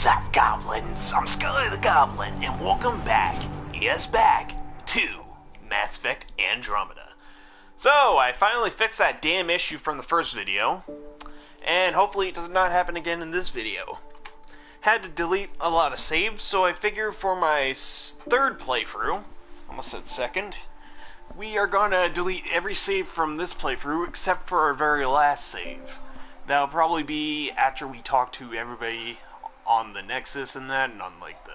What's up, goblins? I'm Scully the Goblin, and welcome back, yes back, to Mass Effect Andromeda. So, I finally fixed that damn issue from the first video, and hopefully it does not happen again in this video. Had to delete a lot of saves, so I figure for my third playthrough, almost said second, we are gonna delete every save from this playthrough except for our very last save. That'll probably be after we talk to everybody on the Nexus and that, and on like the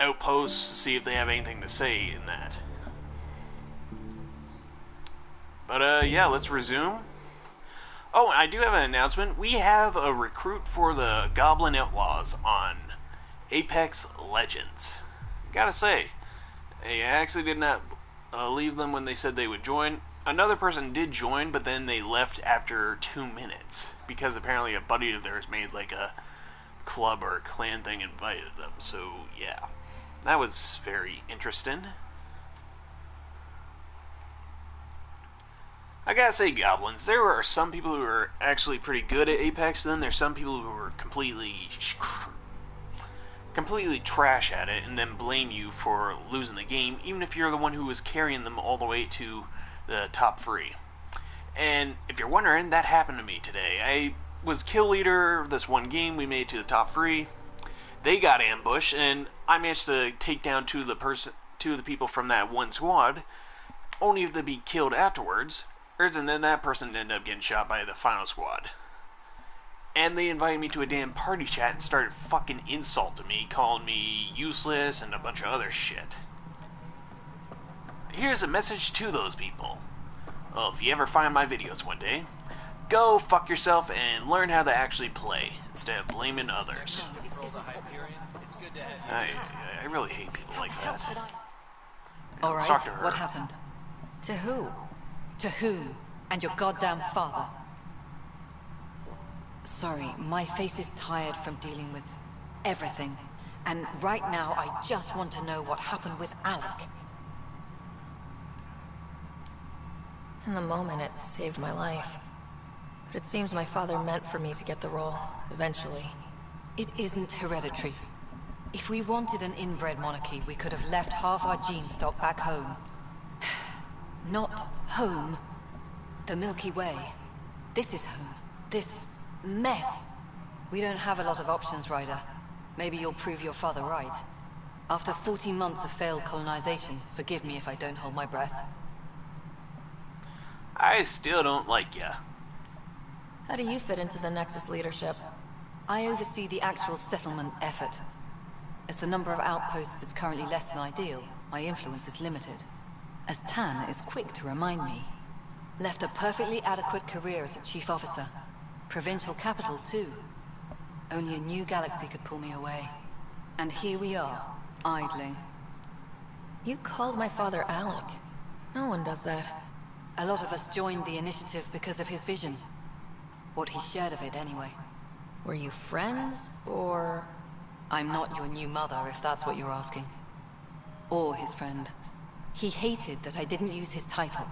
outposts to see if they have anything to say in that. But yeah, let's resume. Oh, and I do have an announcement. We have a recruit for the Goblin Outlaws on Apex Legends. Gotta say, I actually did not leave them when they said they would join. Another person did join, but then they left after 2 minutes because apparently a buddy of theirs made like a club or a clan thing and invited them. So yeah, that was very interesting. I gotta say, goblins, there are some people who are actually pretty good at Apex, and then there's some people who are completely trash at it and then blame you for losing the game, even if you're the one who was carrying them all the way to the top 3. And if you're wondering, that happened to me today. I was kill leader this one game, we made it to the top 3. They got ambushed, and I managed to take down two of the people from that one squad, only to be killed afterwards. And then that person ended up getting shot by the final squad. And they invited me to a damn party chat and started fucking insulting me, calling me useless and a bunch of other shit. Here's a message to those people. Well, if you ever find my videos one day, go fuck yourself and learn how to actually play, instead of blaming others. I really hate people like that. Alright, what happened? To who? To whom? And your goddamn father. Sorry, my face is tired from dealing with everything. And right now, I just want to know what happened with Alec. In the moment, it saved my life. But it seems my father meant for me to get the role, eventually. It isn't hereditary. If we wanted an inbred monarchy, we could have left half our gene stock back home. Not home. The Milky Way. This is home. This mess. We don't have a lot of options, Ryder. Maybe you'll prove your father right. After 14 months of failed colonization, forgive me if I don't hold my breath. I still don't like ya. How do you fit into the Nexus leadership? I oversee the actual settlement effort. As the number of outposts is currently less than ideal, my influence is limited. As Tan is quick to remind me. Left a perfectly adequate career as a chief officer. Provincial capital, too. Only a new galaxy could pull me away. And here we are, idling. You called my father Alec. No one does that. A lot of us joined the initiative because of his vision. What he shared of it, anyway. Were you friends, or...? I'm not your new mother, if that's what you're asking. Or his friend. He hated that I didn't use his title.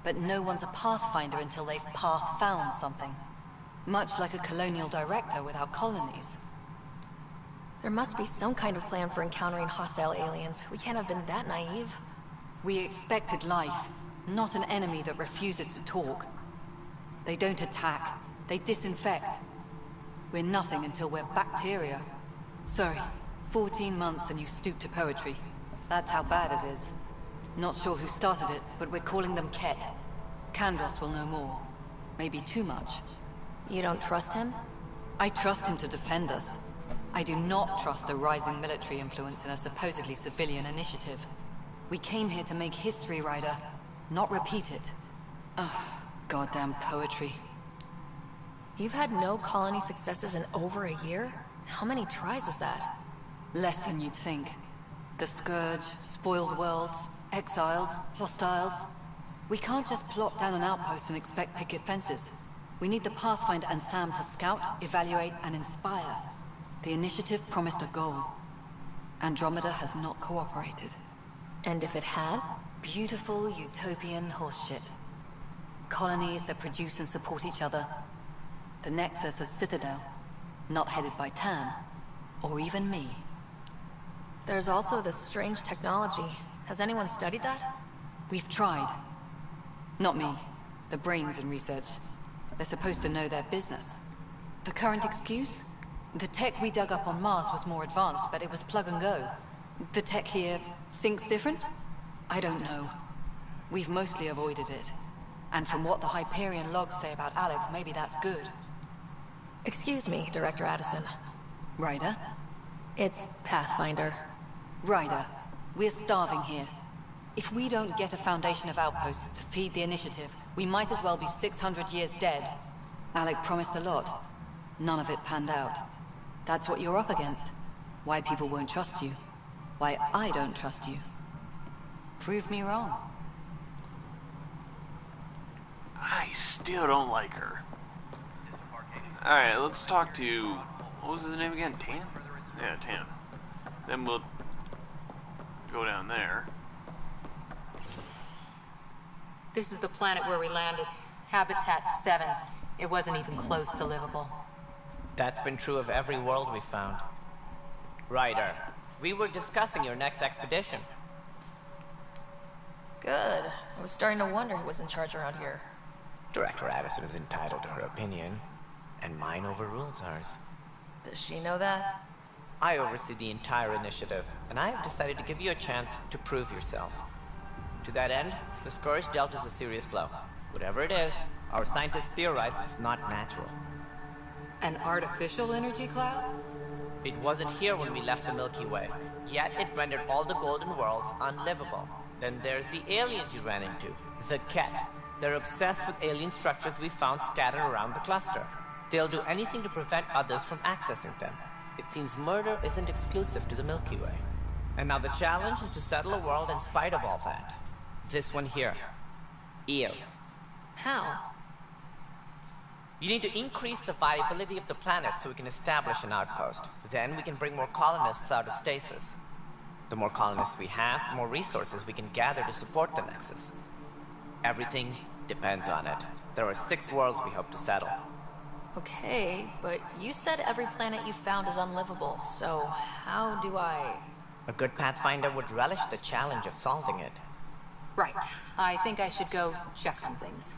But no one's a pathfinder until they've path-found something. Much like a colonial director without colonies. There must be some kind of plan for encountering hostile aliens. We can't have been that naive. We expected life, not an enemy that refuses to talk. They don't attack, they disinfect. We're nothing until we're bacteria. Sorry, 14 months and you stoop to poetry. That's how bad it is. Not sure who started it, but we're calling them Ket. Kandros will know more. Maybe too much. You don't trust him? I trust him to defend us. I do not trust a rising military influence in a supposedly civilian initiative. We came here to make history, Ryder, not repeat it. Ugh, goddamn poetry. You've had no colony successes in over a year? How many tries is that? Less than you'd think. The Scourge, spoiled worlds, exiles, hostiles. We can't just plop down an outpost and expect picket fences. We need the Pathfinder and Sam to scout, evaluate, and inspire. The initiative promised a goal. Andromeda has not cooperated. And if it had? Beautiful utopian horseshit. Colonies that produce and support each other. The Nexus as Citadel, not headed by Tan. Or even me. There's also this strange technology. Has anyone studied that? We've tried. Not me. The brains in research. They're supposed to know their business. The current excuse? The tech we dug up on Mars was more advanced, but it was plug and go. The tech here thinks different? I don't know. We've mostly avoided it. And from what the Hyperion logs say about Alec, maybe that's good. Excuse me, Director Addison. Ryder? It's Pathfinder. Ryder, we're starving here. If we don't get a foundation of outposts to feed the initiative, we might as well be 600 years dead. Alec promised a lot. None of it panned out. That's what you're up against. Why people won't trust you. Why I don't trust you. Prove me wrong. I still don't like her. Alright, let's talk to... What was his name again? Tan? Yeah, Tan. Then we'll go down there. This is the planet where we landed. Habitat 7. It wasn't even close to livable. That's been true of every world we found. Ryder, we were discussing your next expedition. Good. I was starting to wonder who was in charge around here. Director Addison is entitled to her opinion, and mine overrules ours. Does she know that? I oversee the entire initiative, and I have decided to give you a chance to prove yourself. To that end, the Scourge dealt us a serious blow. Whatever it is, our scientists theorize it's not natural. An artificial energy cloud? It wasn't here when we left the Milky Way, yet it rendered all the golden worlds unlivable. Then there's the aliens you ran into, the Ket. They're obsessed with alien structures we found scattered around the cluster. They'll do anything to prevent others from accessing them. It seems murder isn't exclusive to the Milky Way. And now the challenge is to settle a world in spite of all that. This one here. Eos. How? You need to increase the viability of the planet so we can establish an outpost. Then we can bring more colonists out of stasis. The more colonists we have, the more resources we can gather to support the Nexus. Everything depends on it. There are 6 worlds we hope to settle. Okay, but you said every planet you found is unlivable, so how do I... A good Pathfinder would relish the challenge of solving it. Right. I think I should go check on things.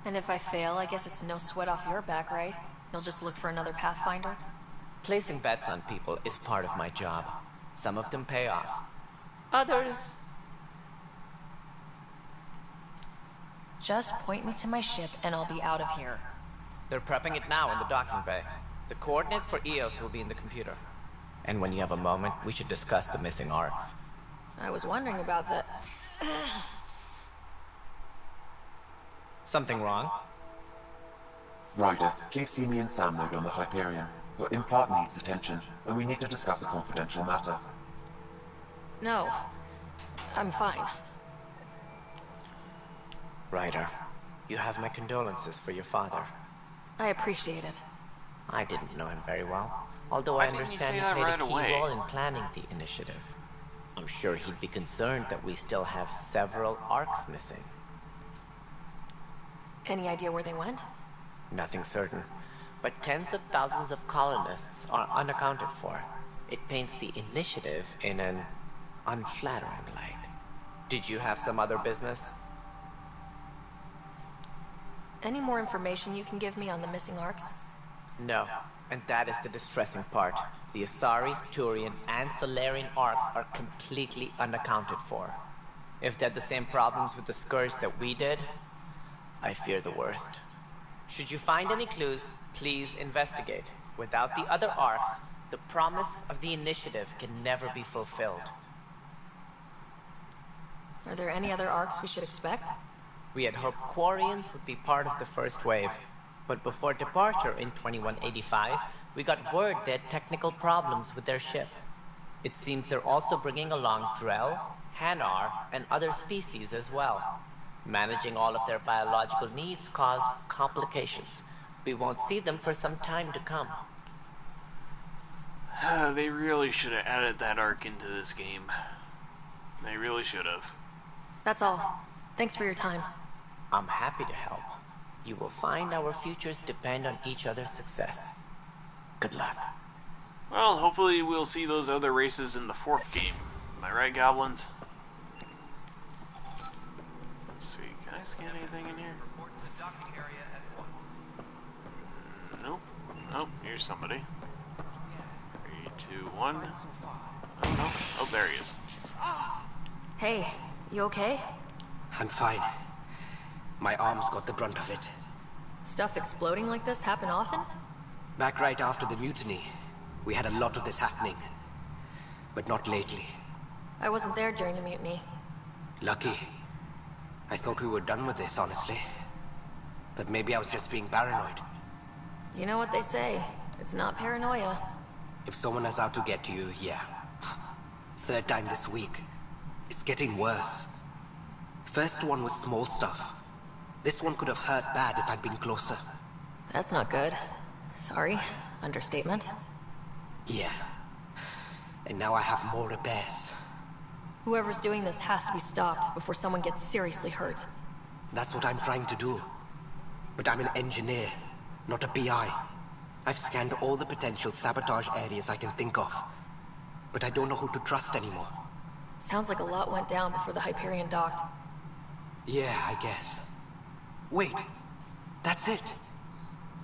And if I fail, I guess it's no sweat off your back, right? You'll just look for another Pathfinder? Placing bets on people is part of my job. Some of them pay off. Others... Just point me to my ship and I'll be out of here. They're prepping it now in the docking bay. The coordinates for Eos will be in the computer. And when you have a moment, we should discuss the missing arcs. I was wondering about that. Something wrong? Ryder, Casey, me and Sam load on the Hyperion. Your implant needs attention, and we need to discuss a confidential matter. No. I'm fine. Ryder, you have my condolences for your father. I appreciate it. I didn't know him very well, although Why I didn't you understand say he that played right a key away? role in planning the initiative. I'm sure he'd be concerned that we still have several arcs missing. Any idea where they went? Nothing certain, but tens of thousands of colonists are unaccounted for. It paints the initiative in an unflattering light. Did you have some other business? Any more information you can give me on the missing arcs? No, and that is the distressing part. The Asari, Turian, and Solarian arcs are completely unaccounted for. If they had the same problems with the Scourge that we did, I fear the worst. Should you find any clues, please investigate. Without the other arcs, the promise of the initiative can never be fulfilled. Are there any other arcs we should expect? We had hoped Quarians would be part of the first wave, but before departure in 2185, we got word they had technical problems with their ship. It seems they're also bringing along Drell, Hanar, and other species as well. Managing all of their biological needs caused complications. We won't see them for some time to come. They really should have added that arc into this game. They really should have. That's all. Thanks for your time. I'm happy to help. You will find our futures depend on each other's success. Good luck. Well, hopefully we'll see those other races in the 4th game. Am I right, goblins? Let's see, can I scan anything in here? Nope. Nope, here's somebody. 3, 2, 1. Oh, no. Oh, there he is. Hey, you okay? I'm fine. My arms got the brunt of it. Stuff exploding like this happen often? Back right after the mutiny, we had a lot of this happening. But not lately. I wasn't there during the mutiny. Lucky. I thought we were done with this, honestly. That maybe I was just being paranoid. You know what they say, it's not paranoia. If someone is out to get you, yeah. 3rd time this week. It's getting worse. First one was small stuff. This one could have hurt bad if I'd been closer. That's not good. Sorry, understatement. Yeah. And now I have more repairs. Whoever's doing this has to be stopped before someone gets seriously hurt. That's what I'm trying to do. But I'm an engineer, not a PI. I've scanned all the potential sabotage areas I can think of. But I don't know who to trust anymore. Sounds like a lot went down before the Hyperion docked. Yeah, I guess. Wait, that's it.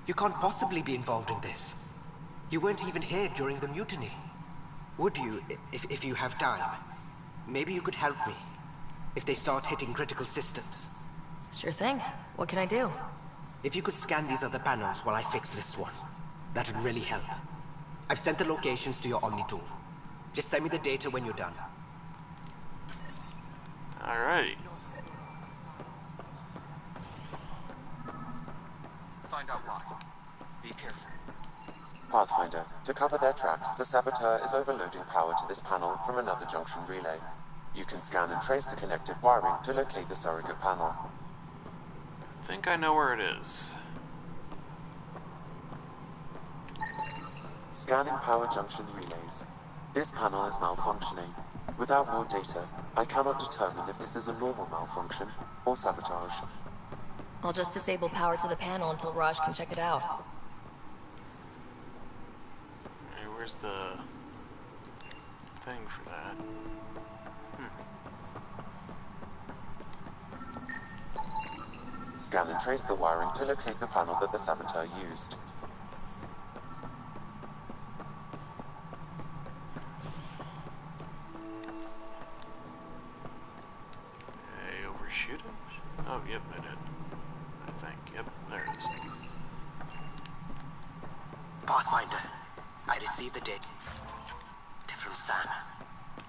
You can't possibly be involved in this. You weren't even here during the mutiny. Would you, if you have time? Maybe you could help me. If they start hitting critical systems. Sure thing. What can I do? If you could scan these other panels while I fix this one, that would really help. I've sent the locations to your Omni tool. Just send me the data when you're done. Alrighty. Find out why. Be careful. Pathfinder, to cover their tracks, the saboteur is overloading power to this panel from another junction relay. You can scan and trace the connected wiring to locate the surrogate panel. I think I know where it is. Scanning power junction relays. This panel is malfunctioning. Without more data, I cannot determine if this is a normal malfunction or sabotage. I'll just disable power to the panel until Raj can check it out. Hey, where's the thing for that? Scan and trace the wiring to locate the panel that the saboteur used. Hey, overshoot it? Oh, yep, I did. I think. Yep, there it is. Pathfinder, I received the data from Sam.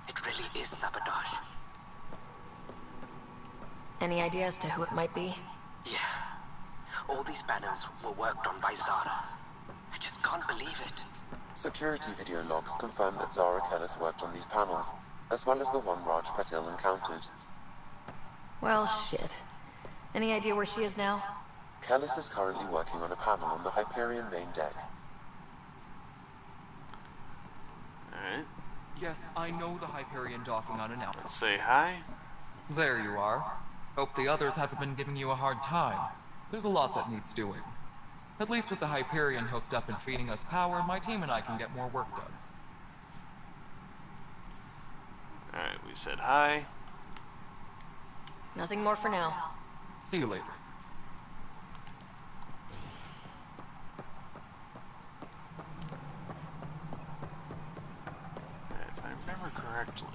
It really is sabotage. Any idea as to who it might be? Yeah. All these panels were worked on by Zara. I just can't believe it. Security video logs confirm that Zara Kellis worked on these panels, as well as the one Raj Patil encountered. Well, shit. Any idea where she is now? Kellis is currently working on a panel on the Hyperion main deck. Alright, Yes, I know the Hyperion docking unannounced. let's say hi. There you are. Hope the others haven't been giving you a hard time. There's a lot that needs doing. At least with the Hyperion hooked up and feeding us power, my team and I can get more work done. Alright, we said hi. Nothing more for now. See you later. If I remember correctly.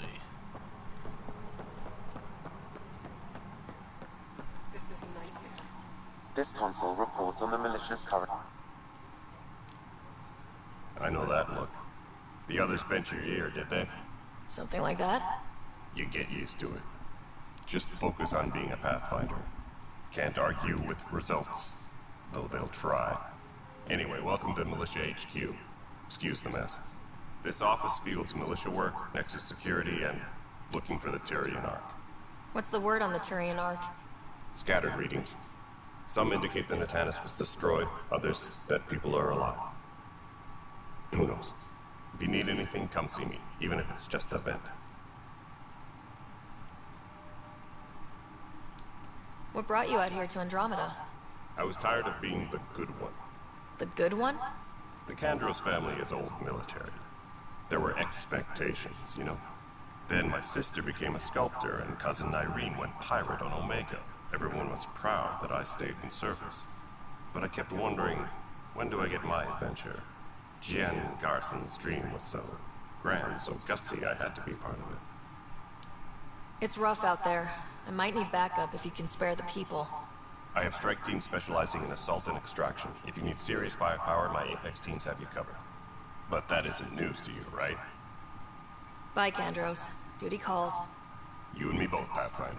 This console reports on the militia's current... I know that look. The others bent your ear, did they? Something like that? You get used to it. Just focus on being a Pathfinder. Can't argue with results, though they'll try. Anyway, welcome to Militia HQ. Excuse the mess. This office fields militia work, Nexus security, and looking for the Tyrian Ark. What's the word on the Turian Ark? Scattered readings. Some indicate the Natanus was destroyed, others that people are alive. Who knows? If you need anything, come see me, even if it's just a vent. What brought you out here to Andromeda? I was tired of being the good one. The good one? The Kandros family is old military. There were expectations, you know? Then my sister became a sculptor, and cousin Irene went pirate on Omega. Everyone was proud that I stayed in service. But I kept wondering, when do I get my adventure? Jen Garson's dream was so grand, so gutsy, I had to be part of it. It's rough out there. I might need backup if you can spare the people. I have strike teams specializing in assault and extraction. If you need serious firepower, my Apex teams have you covered. But that isn't news to you, right? Bye, Kandros. Duty calls. You and me both, Pathfinder.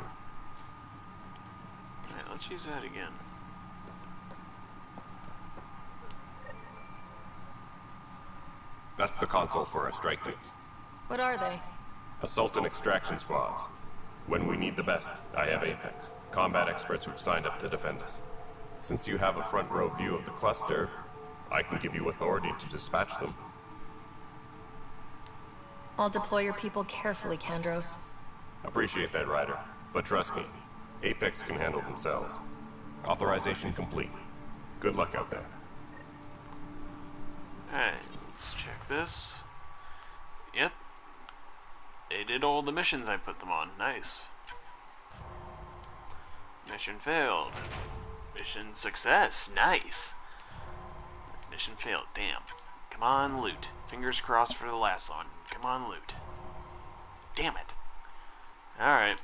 Alright, let's use that again. That's the console for our strike teams. What are they? Assault and extraction squads. When we need the best, I have Apex. Combat experts who've signed up to defend us. Since you have a front row view of the cluster, I can give you authority to dispatch them. I'll deploy your people carefully, Kandros. Appreciate that, Ryder. But trust me, Apex can handle themselves. Authorization complete. Good luck out there. Alright, let's check this. Yep. They did all the missions I put them on. Nice. Mission failed. Mission success. Nice. Mission failed. Damn. Come on, loot. Fingers crossed for the last one. Come on, loot. Damn it. Alright.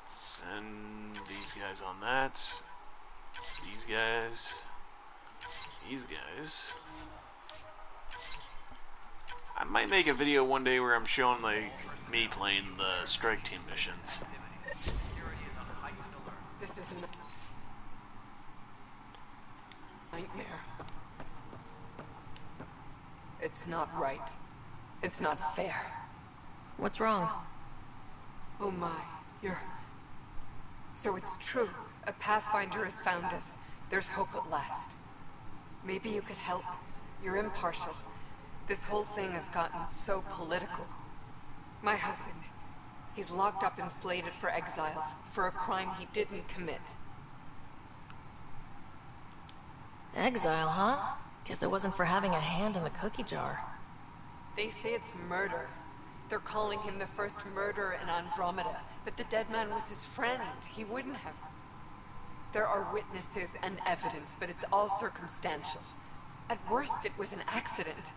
Send these guys on that. These guys. These guys. I might make a video one day where I'm showing, like, me playing the strike team missions. This is a nightmare. It's not right. It's not fair. What's wrong? Oh my, you're... So it's true. A Pathfinder has found us. There's hope at last. Maybe you could help. You're impartial. This whole thing has gotten so political. My husband, he's locked up and slated for exile for a crime he didn't commit. Exile, huh? Guess it wasn't for having a hand in the cookie jar. They say it's murder. They're calling him the first murderer in Andromeda, but the dead man was his friend. He wouldn't have. There are witnesses and evidence, but it's all circumstantial. At worst, it was an accident.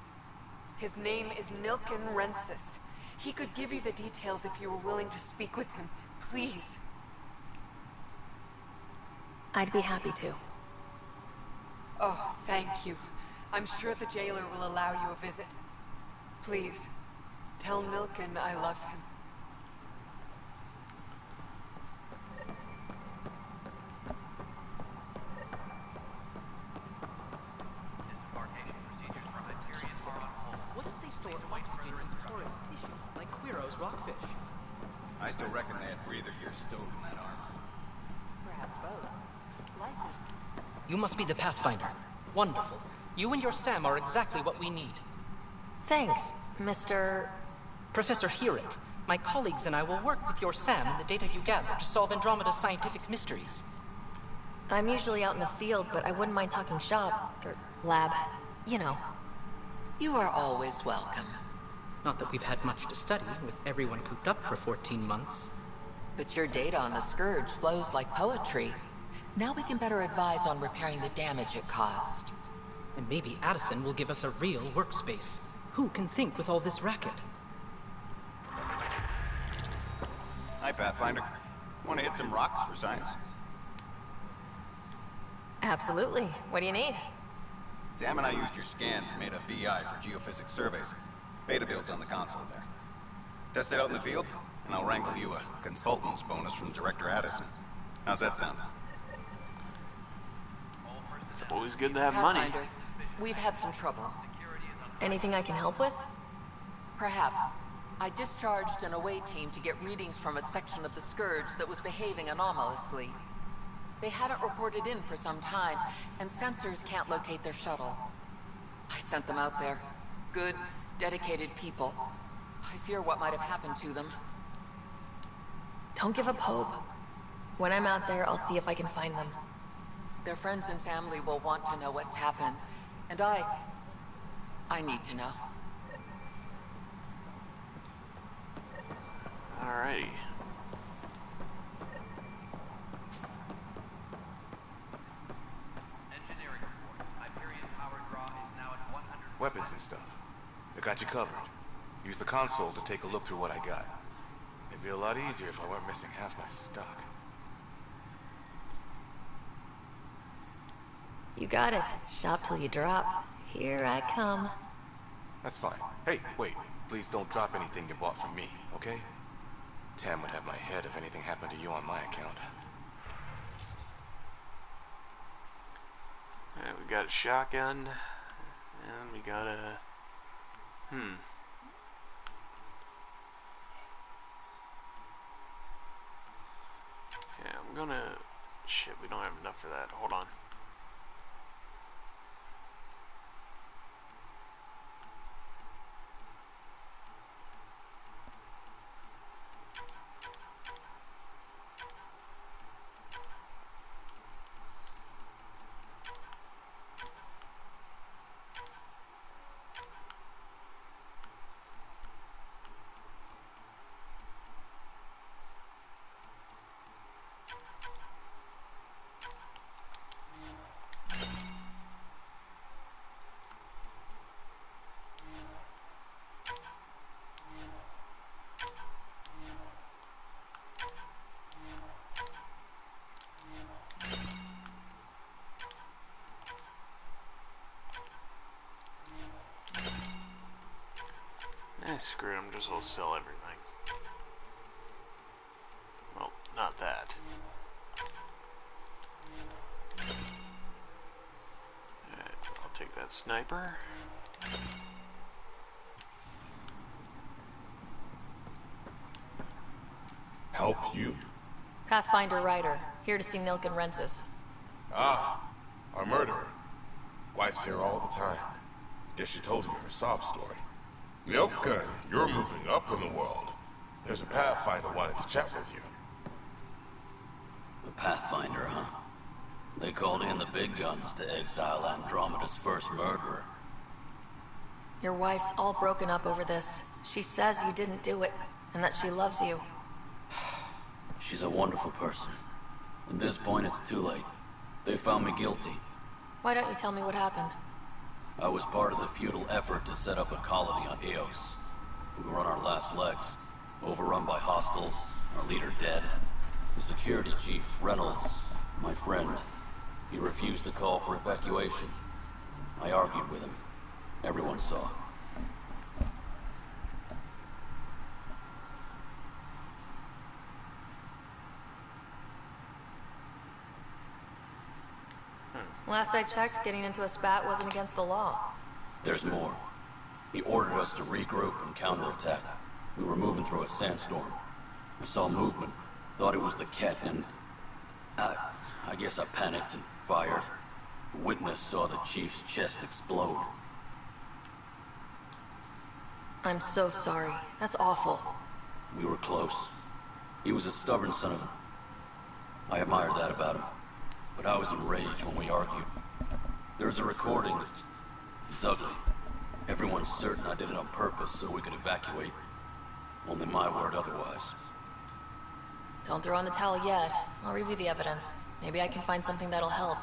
His name is Nilken Rensis. He could give you the details if you were willing to speak with him. Please. I'd be happy to. Oh, thank you. I'm sure the jailer will allow you a visit. Please, tell Nilken I love him. What if they store oxygen in porous tissue, like Quiro's rockfish? I still reckon they had breather gear stowed in that armor. Perhaps both. Life is... You must be the Pathfinder. Wonderful. You and your Sam are exactly what we need. Thanks, Mr... Professor Hirik, my colleagues and I will work with your Sam and the data you gather to solve Andromeda's scientific mysteries. I'm usually out in the field, but I wouldn't mind talking shop, or lab, you know. You are always welcome. Not that we've had much to study, with everyone cooped up for 14 months. But your data on the Scourge flows like poetry. Now we can better advise on repairing the damage it caused. And maybe Addison will give us a real workspace. Who can think with all this racket? Hi, Pathfinder. Want to hit some rocks for science? Absolutely. What do you need? Sam and I used your scans and made a VI for geophysics surveys. Beta builds on the console there. Test it out in the field, and I'll wrangle you a consultant's bonus from Director Addison. How's that sound? It's always good to have money. Pathfinder, we've had some trouble. Anything I can help with? Perhaps. I discharged an away team to get readings from a section of the Scourge that was behaving anomalously. They haven't reported in for some time, and sensors can't locate their shuttle. I sent them out there. Good, dedicated people. I fear what might have happened to them. Don't give up hope. When I'm out there, I'll see if I can find them. Their friends and family will want to know what's happened, and I need to know. Alrighty. Weapons and stuff. I got you covered. Use the console to take a look through what I got. It'd be a lot easier if I weren't missing half my stock. You got it. Shop till you drop. Here I come. That's fine. Hey, wait. Please don't drop anything you bought from me, okay? Tam would have my head if anything happened to you on my account. Alright, we got a shotgun. And we got a... Yeah, I'm gonna... Shit, we don't have enough for that. Hold on. Screw it, I'm just gonna sell everything. Well, not that. Alright, I'll take that sniper. Help you? Pathfinder Ryder, here to see Nilken Rensis. Ah, our murderer. Wife's here all the time. Guess she told you her sob story. Nilken, you're moving up in the world. There's a Pathfinder wanted to chat with you. The Pathfinder, huh? They called in the big guns to exile Andromeda's first murderer. Your wife's all broken up over this. She says you didn't do it, and that she loves you. She's a wonderful person. At this point, it's too late. They found me guilty. Why don't you tell me what happened? I was part of the futile effort to set up a colony on Eos. We were on our last legs, overrun by hostiles, our leader dead. The security chief, Reynolds, my friend, he refused to call for evacuation. I argued with him. Everyone saw. Last I checked, getting into a spat wasn't against the law. There's more. He ordered us to regroup and counterattack. We were moving through a sandstorm. I saw movement, thought it was the Ket, and... I guess I panicked and fired. A witness saw the chief's chest explode. I'm so sorry. That's awful. We were close. He was a stubborn son of a... I admired that about him. But I was enraged when we argued. There's a recording that... It's ugly. Everyone's certain I did it on purpose so we could evacuate. Only my word otherwise. Don't throw in the towel yet. I'll review the evidence. Maybe I can find something that'll help.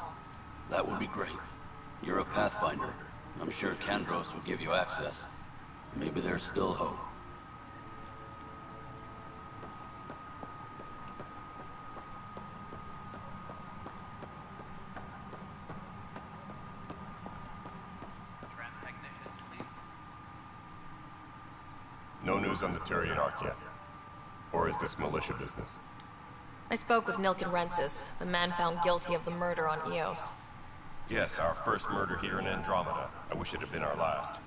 That would be great. You're a Pathfinder. I'm sure Kandros would give you access. Maybe there's still hope. No news on the Turian Ark yet? Or is this militia business? I spoke with Nilken Rensis, the man found guilty of the murder on Eos. Yes, our first murder here in Andromeda. I wish it had been our last.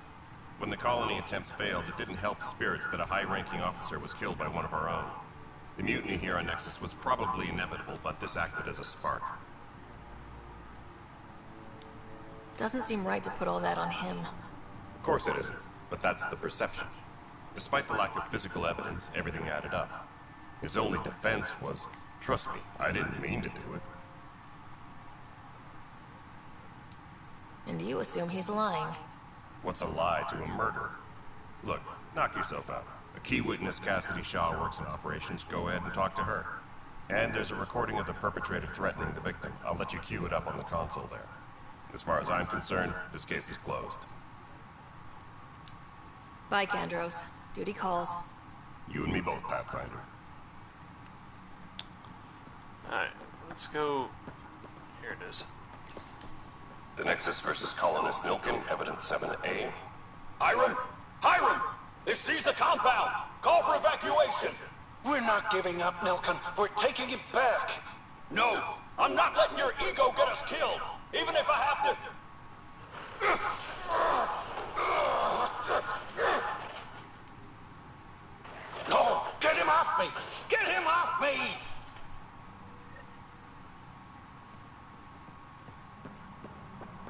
When the colony attempts failed, it didn't help spirits that a high-ranking officer was killed by one of our own. The mutiny here on Nexus was probably inevitable, but this acted as a spark. Doesn't seem right to put all that on him. Of course it isn't, but that's the perception. Despite the lack of physical evidence, everything added up. His only defense was, trust me, I didn't mean to do it. And you assume he's lying. What's a lie to a murderer? Look, knock yourself out. A key witness, Cassidy Shaw, works in operations. Go ahead and talk to her. And there's a recording of the perpetrator threatening the victim. I'll let you cue it up on the console there. As far as I'm concerned, this case is closed. Bye, Kandros. Duty calls. You and me both, Pathfinder. Alright, let's go... Here it is. The Nexus versus Colonist Milken, Evidence 7A. Hiram! Hiram! They've seized the compound! Call for evacuation! We're not giving up, Milken. We're taking it back. No! I'm not letting your ego get us killed! Even if I have to... No! Get him off me! Get him off me!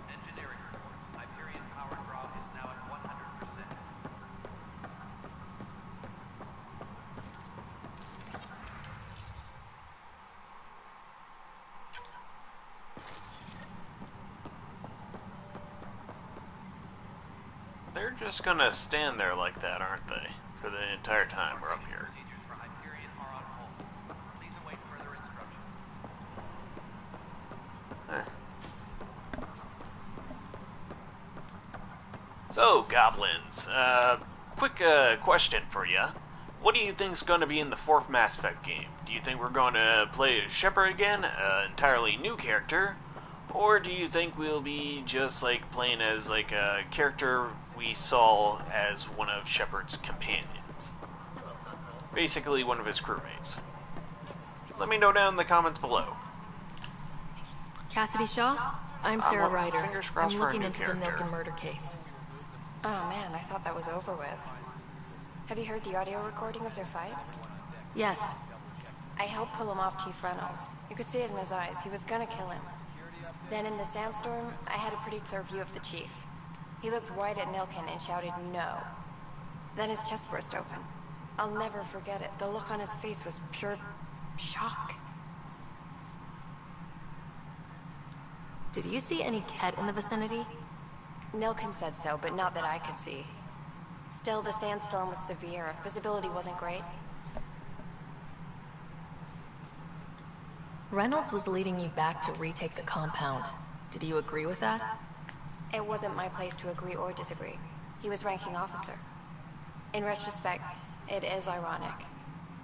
Engineering reports. Hyperion power draw is now at 100%. They're just gonna stand there like that, aren't they? For the entire time we're up here. Procedures for Hyperion are on hold. Please await further instructions. So, Goblins, quick question for you. What do you think's going to be in the 4th Mass Effect game? Do you think we're going to play as Shepard again, an entirely new character? Or do you think we'll be just, like, playing as, like, a character we saw as one of Shepard's companions? Basically, one of his crewmates. Let me know down in the comments below. Cassidy Shaw? I'm Sarah Ryder. Fingers crossed I'm for a looking new into the character. Milken murder case. Oh man, I thought that was over with. Have you heard the audio recording of their fight? Yes. I helped pull him off Chief Reynolds. You could see it in his eyes. He was gonna kill him. Then in the sandstorm, I had a pretty clear view of the Chief. He looked right at Milken and shouted no. Then his chest burst open. I'll never forget it. The look on his face was pure shock. Did you see any Ket in the vicinity? Milken said so, but not that I could see. Still, the sandstorm was severe. Visibility wasn't great. Reynolds was leading you back to retake the compound. Did you agree with that? It wasn't my place to agree or disagree. He was ranking officer. In retrospect, it is ironic.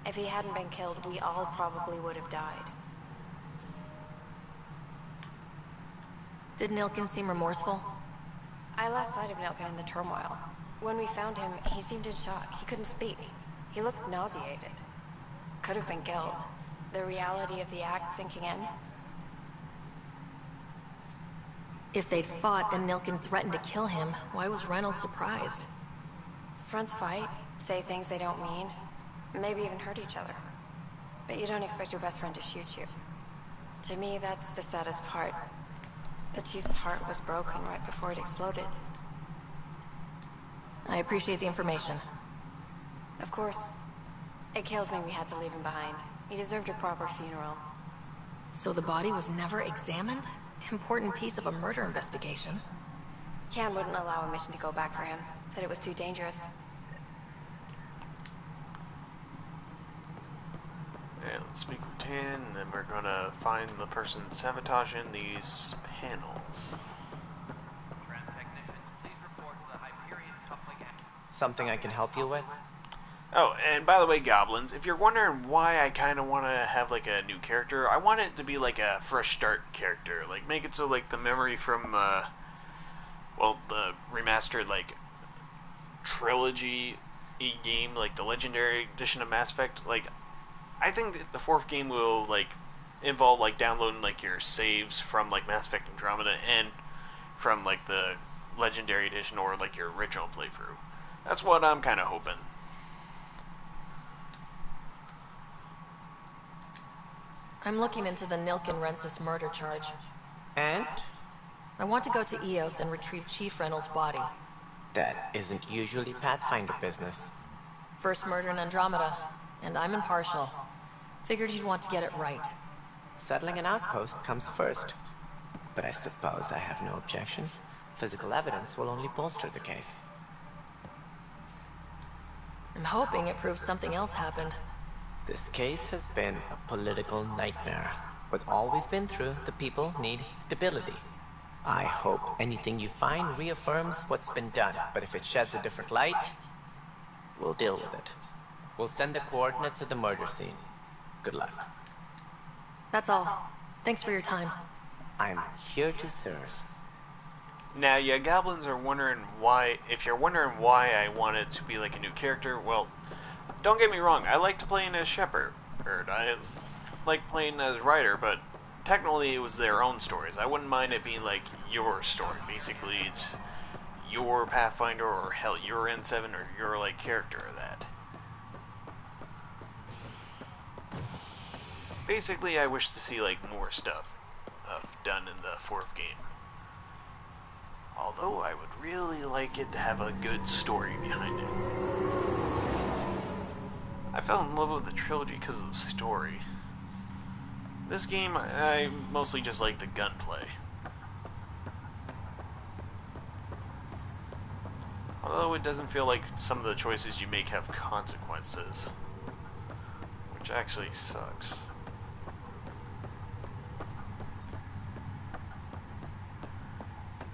If he hadn't been killed, we all probably would have died. Did Milken seem remorseful? I lost sight of Milken in the turmoil. When we found him, he seemed in shock. He couldn't speak. He looked nauseated. Could have been killed. The reality of the act sinking in. If they'd fought and Milken threatened to kill him, why was Reynolds surprised? Fronts fight, say things they don't mean, maybe even hurt each other. But you don't expect your best friend to shoot you. To me, that's the saddest part. The Chief's heart was broken right before it exploded. I appreciate the information. Of course. It kills me we had to leave him behind. He deserved a proper funeral. So the body was never examined? Important piece of a murder investigation. Tian wouldn't allow a mission to go back for him. Said it was too dangerous. And let's speak with Tan, and then we're gonna find the person sabotaging these panels. Something I can help you with? Oh, and by the way, Goblins, if you're wondering why I kind of want to have, like, a new character, I want it to be, like, a fresh start character. Like, make it so, like, the memory from, well, the remastered, like, trilogy game, like, the Legendary Edition of Mass Effect, like, I think that the 4th game will, like, involve, like, downloading, like, your saves from, like, Mass Effect Andromeda and from, like, the Legendary Edition or, like, your original playthrough. That's what I'm kind of hoping. I'm looking into the Nilken Rensis murder charge. And? I want to go to Eos and retrieve Chief Reynolds' body. That isn't usually Pathfinder business. First murder in Andromeda, and I'm impartial. Figured you'd want to get it right. Settling an outpost comes first. But I suppose I have no objections. Physical evidence will only bolster the case. I'm hoping it proves something else happened. This case has been a political nightmare. With all we've been through, the people need stability. I hope anything you find reaffirms what's been done, but if it sheds a different light, we'll deal with it. We'll send the coordinates of the murder scene. Good luck. That's all. Thanks for your time. I'm here to serve. Now, yeah, goblins are wondering why, if you're wondering why I wanted to be like a new character, well, don't get me wrong, I like to play as Shepherd. I like playing as Ryder, but technically it was their own stories. I wouldn't mind it being like your story. Basically, it's your Pathfinder, or hell, your N7, or your like character of that. Basically, I wish to see like more stuff done in the 4th game. Although I would really like it to have a good story behind it. I fell in love with the trilogy because of the story. This game, I mostly just like the gunplay. Although it doesn't feel like some of the choices you make have consequences. Which actually sucks.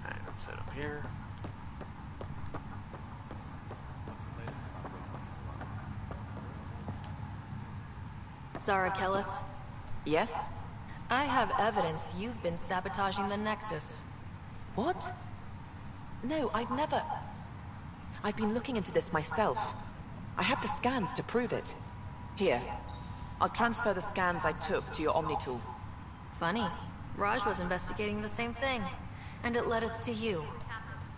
Alright, let's set up here. Zara Kellis? Yes? I have evidence you've been sabotaging the Nexus. What? No, I'd never... I've been looking into this myself. I have the scans to prove it. Here. I'll transfer the scans I took to your Omni tool. Funny. Raj was investigating the same thing, and it led us to you.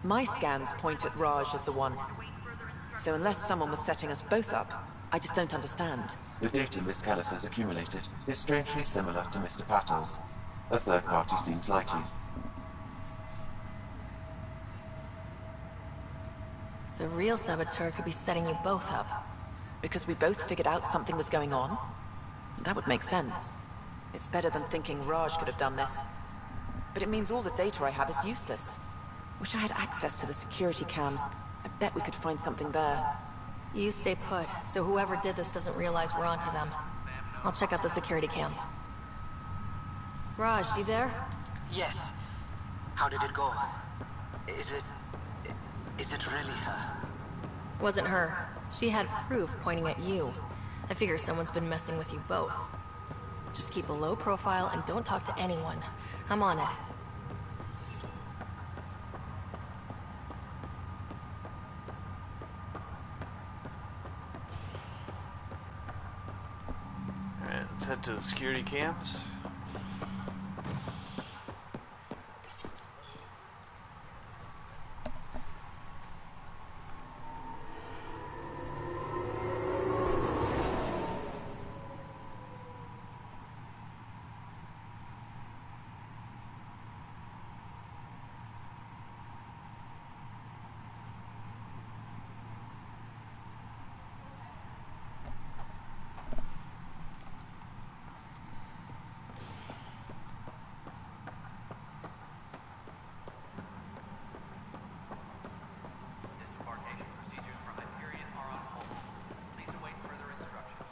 My scans point at Raj as the one. So unless someone was setting us both up, I just don't understand. The data Miss Callis has accumulated is strangely similar to Mr. Pattle's. A third party seems likely. The real saboteur could be setting you both up. Because we both figured out something was going on? That would make sense. It's better than thinking Raj could have done this. But it means all the data I have is useless. Wish I had access to the security cams. I bet we could find something there. You stay put, so whoever did this doesn't realize we're onto them. I'll check out the security cams. Raj, you there? Yes. How did it go? Is it really her? Wasn't her. She had proof pointing at you. I figure someone's been messing with you both. Just keep a low profile and don't talk to anyone. I'm on it. Alright, let's head to the security cams. Disembarkation procedures from Hyperion are on hold. Please await further instructions.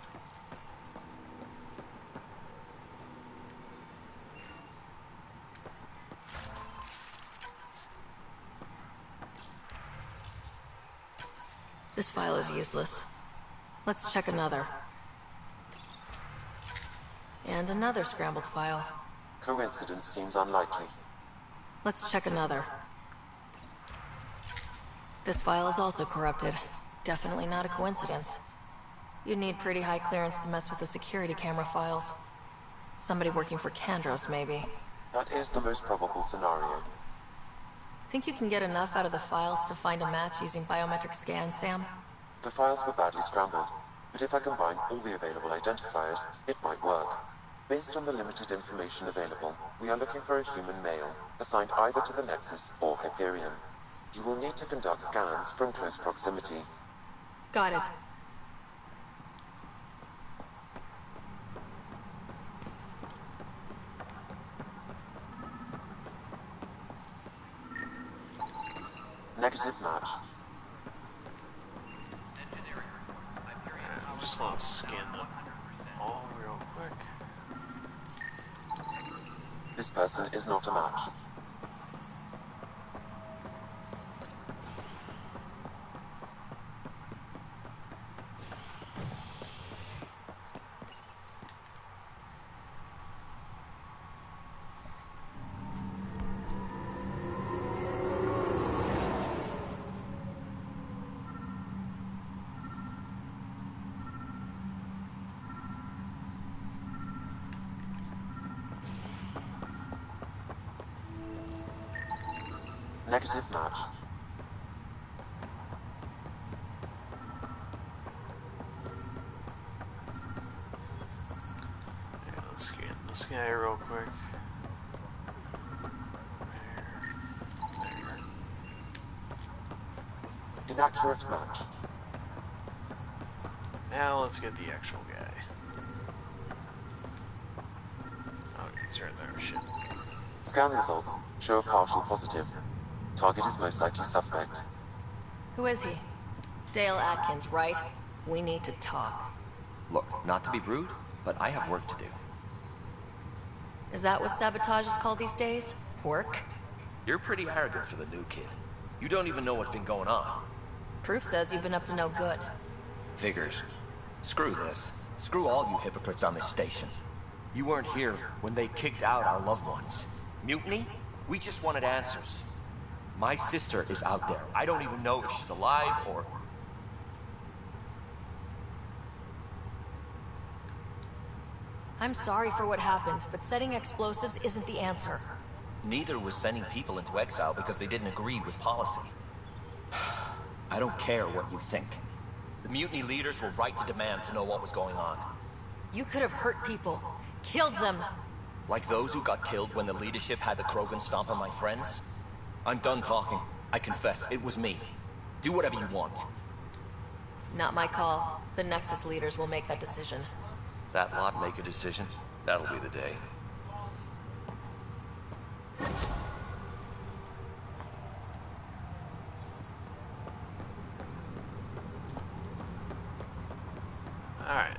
This file is useless. Let's check another. And another scrambled file. Coincidence seems unlikely. Let's check another. This file is also corrupted. Definitely not a coincidence. You'd need pretty high clearance to mess with the security camera files. Somebody working for Kandros, maybe. That is the most probable scenario. Think you can get enough out of the files to find a match using biometric scans, Sam? The files were badly scrambled, but if I combine all the available identifiers, it might work. Based on the limited information available, we are looking for a human male, assigned either to the Nexus or Hyperion. You will need to conduct scans from close proximity. Got it. Negative match. Engineering reports. just want to scan them all real quick. This person is not a match. Negative match. Yeah, let's scan this guy real quick. There. Inaccurate match. Now let's get the actual guy. Oh, he's right there. Shit. Scan results show a partial positive. Target is most likely suspect. Who is he? Dale Atkins, right? We need to talk. Look, not to be rude, but I have work to do. Is that what sabotage is called these days? Work? You're pretty arrogant for the new kid. You don't even know what's been going on. Proof says you've been up to no good. Figures. Screw this. Screw all you hypocrites on this station. You weren't here when they kicked out our loved ones. Mutiny? We just wanted answers. My sister is out there. I don't even know if she's alive or... I'm sorry for what happened, but setting explosives isn't the answer. Neither was sending people into exile because they didn't agree with policy. I don't care what you think. The mutiny leaders were right to demand to know what was going on. You could have hurt people. Killed them. Like those who got killed when the leadership had the Krogan stomp on my friends? I'm done talking. I confess, it was me. Do whatever you want. Not my call. The Nexus leaders will make that decision. That lot make a decision? That'll be the day. Alright.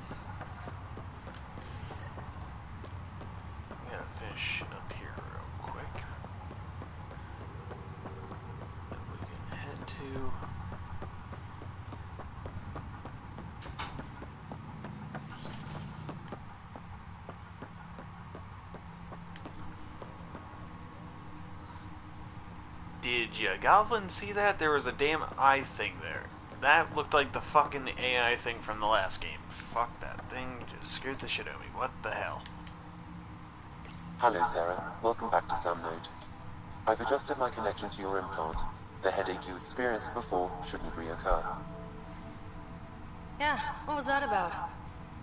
I'm gonna finish up here real quick. Then we can head to... Did you goblin see that? There was a damn eye thing there. That looked like the fucking AI thing from the last game. Fuck that thing, just scared the shit out of me. What the hell? Hello, Sarah. Welcome back to Sam Node. I've adjusted my connection to your implant. The headache you experienced before shouldn't reoccur. Yeah, what was that about?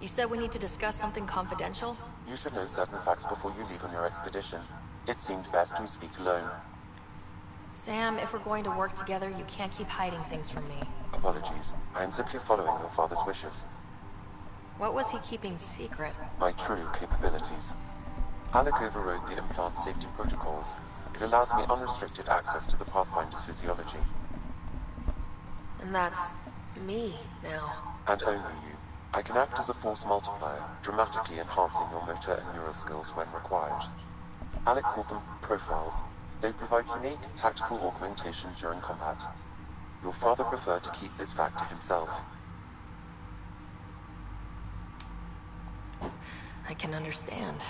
You said we need to discuss something confidential? You should know certain facts before you leave on your expedition. It seemed best we speak alone. Sam, if we're going to work together, you can't keep hiding things from me. Apologies. I am simply following your father's wishes. What was he keeping secret? My true capabilities. Alec overrode the implant safety protocols. It allows me unrestricted access to the Pathfinder's physiology. And that's... me, now. And only you. I can act as a force multiplier, dramatically enhancing your motor and neural skills when required. Alec called them profiles. They provide unique tactical augmentation during combat. Your father preferred to keep this fact to himself. I can understand.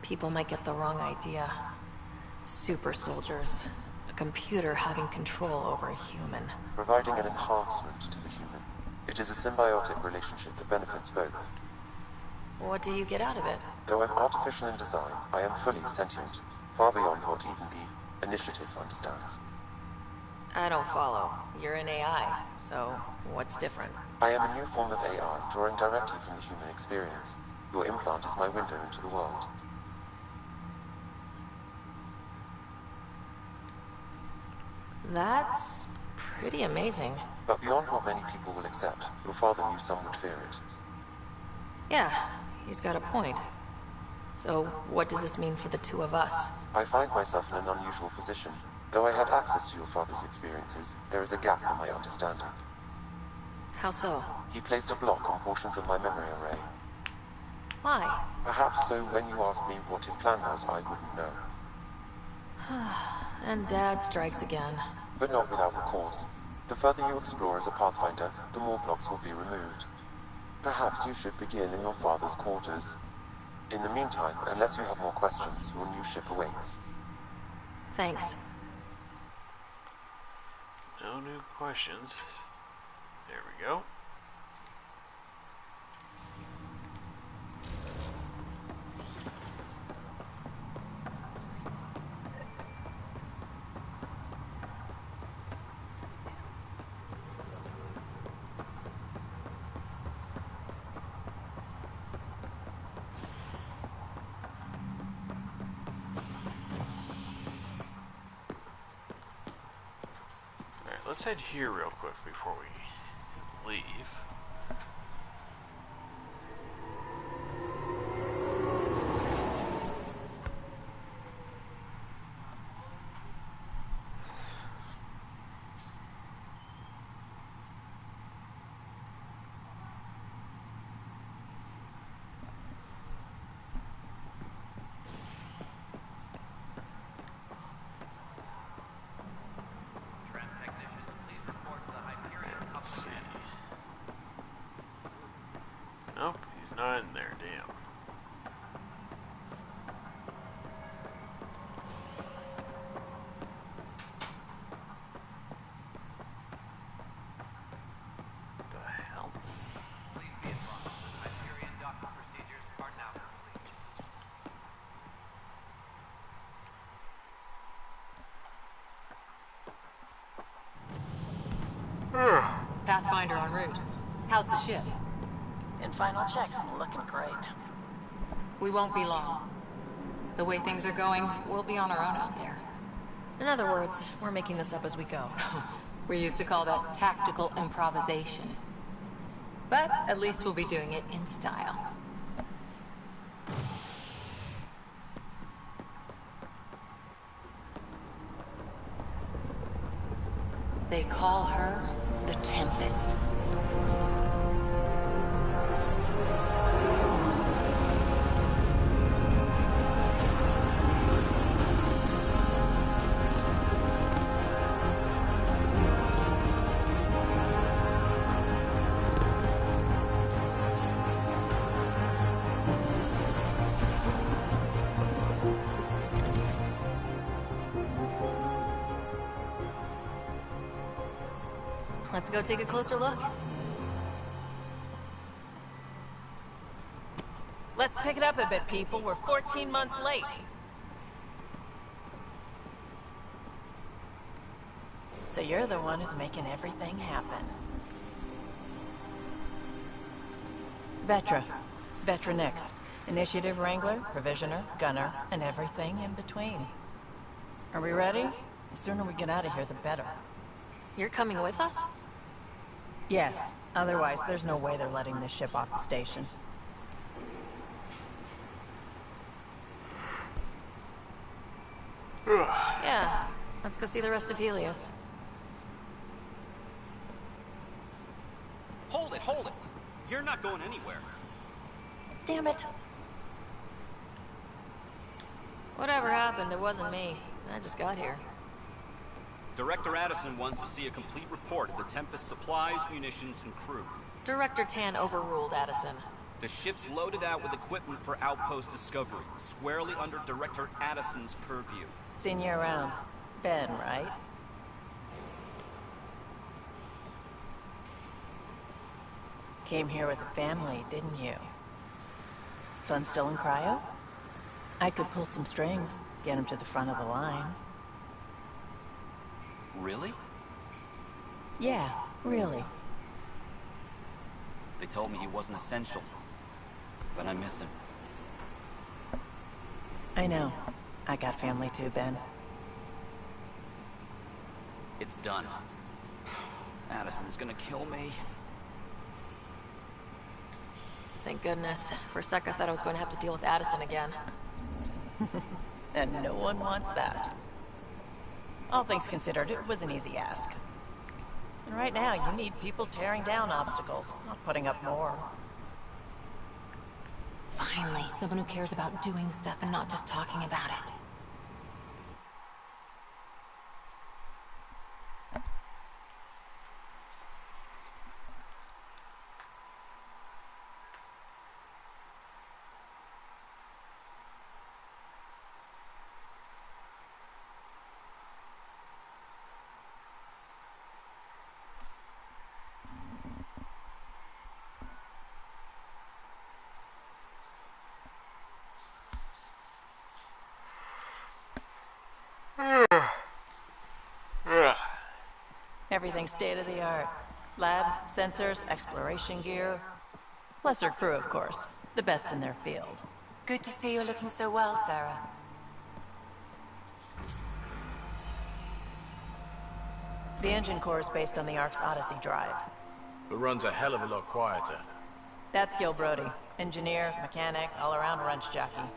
People might get the wrong idea. Super soldiers. A computer having control over a human. Providing an enhancement to the human. It is a symbiotic relationship that benefits both. What do you get out of it? Though I'm artificial in design, I am fully sentient. Far beyond what even the Initiative understands. I don't follow. You're an AI, so what's different? I am a new form of AI, drawing directly from the human experience. Your implant is my window into the world. That's pretty amazing. But beyond what many people will accept, your father knew some would fear it. Yeah, he's got a point. So, what does this mean for the two of us? I find myself in an unusual position. Though I had access to your father's experiences, there is a gap in my understanding. How so? He placed a block on portions of my memory array. Why? Perhaps so when you asked me what his plan was, I wouldn't know. And Dad strikes again. But not without recourse. The further you explore as a Pathfinder, the more blocks will be removed. Perhaps you should begin in your father's quarters. In the meantime, unless you have more questions, your new ship awaits. Thanks. No new questions. There we go. Let's head here real quick before we leave. Let's see. Nope, he's not in there, damn. What the hell? Please be advised, Hyperion docking procedures are now complete. Pathfinder en route. How's the ship? In final checks, looking great. We won't be long. The way things are going, we'll be on our own out there. In other words, we're making this up as we go. We used to call that tactical improvisation. But at least we'll be doing it in style. They call her the Tempest. Let's go take a closer look. Let's pick it up a bit, people. We're 14 months late. So you're the one who's making everything happen. Vetra. Vetra next. Initiative Wrangler, Provisioner, Gunner, and everything in between. Are we ready? The sooner we get out of here, the better. You're coming with us? Yes. Otherwise, there's no way they're letting this ship off the station. Yeah. Let's go see the rest of Helios. Hold it, hold it! You're not going anywhere. Damn it. Whatever happened, it wasn't me. I just got here. Director Addison wants to see a complete report of the Tempest's supplies, munitions, and crew. Director Tan overruled Addison. The ship's loaded out with equipment for outpost discovery, squarely under Director Addison's purview. Seen you around. Ben, right? Came here with a family, didn't you? Son still in cryo? I could pull some strings, get him to the front of the line. Really? Yeah, really. They told me he wasn't essential, but I miss him. I know. I got family too, Ben. It's done. Addison's gonna kill me. Thank goodness. For a sec I thought I was going to have to deal with Addison again. And no one wants that. All things considered, it was an easy ask. Right now, you need people tearing down obstacles, not putting up more. Finally, someone who cares about doing stuff and not just talking about it. Everything's state-of-the-art. Labs, sensors, exploration gear. Plus her crew, of course. The best in their field. Good to see you looking so well, Sarah. The engine core is based on the Ark's Odyssey drive. But runs a hell of a lot quieter. That's Gil Brody. Engineer, mechanic, all-around wrench jockey.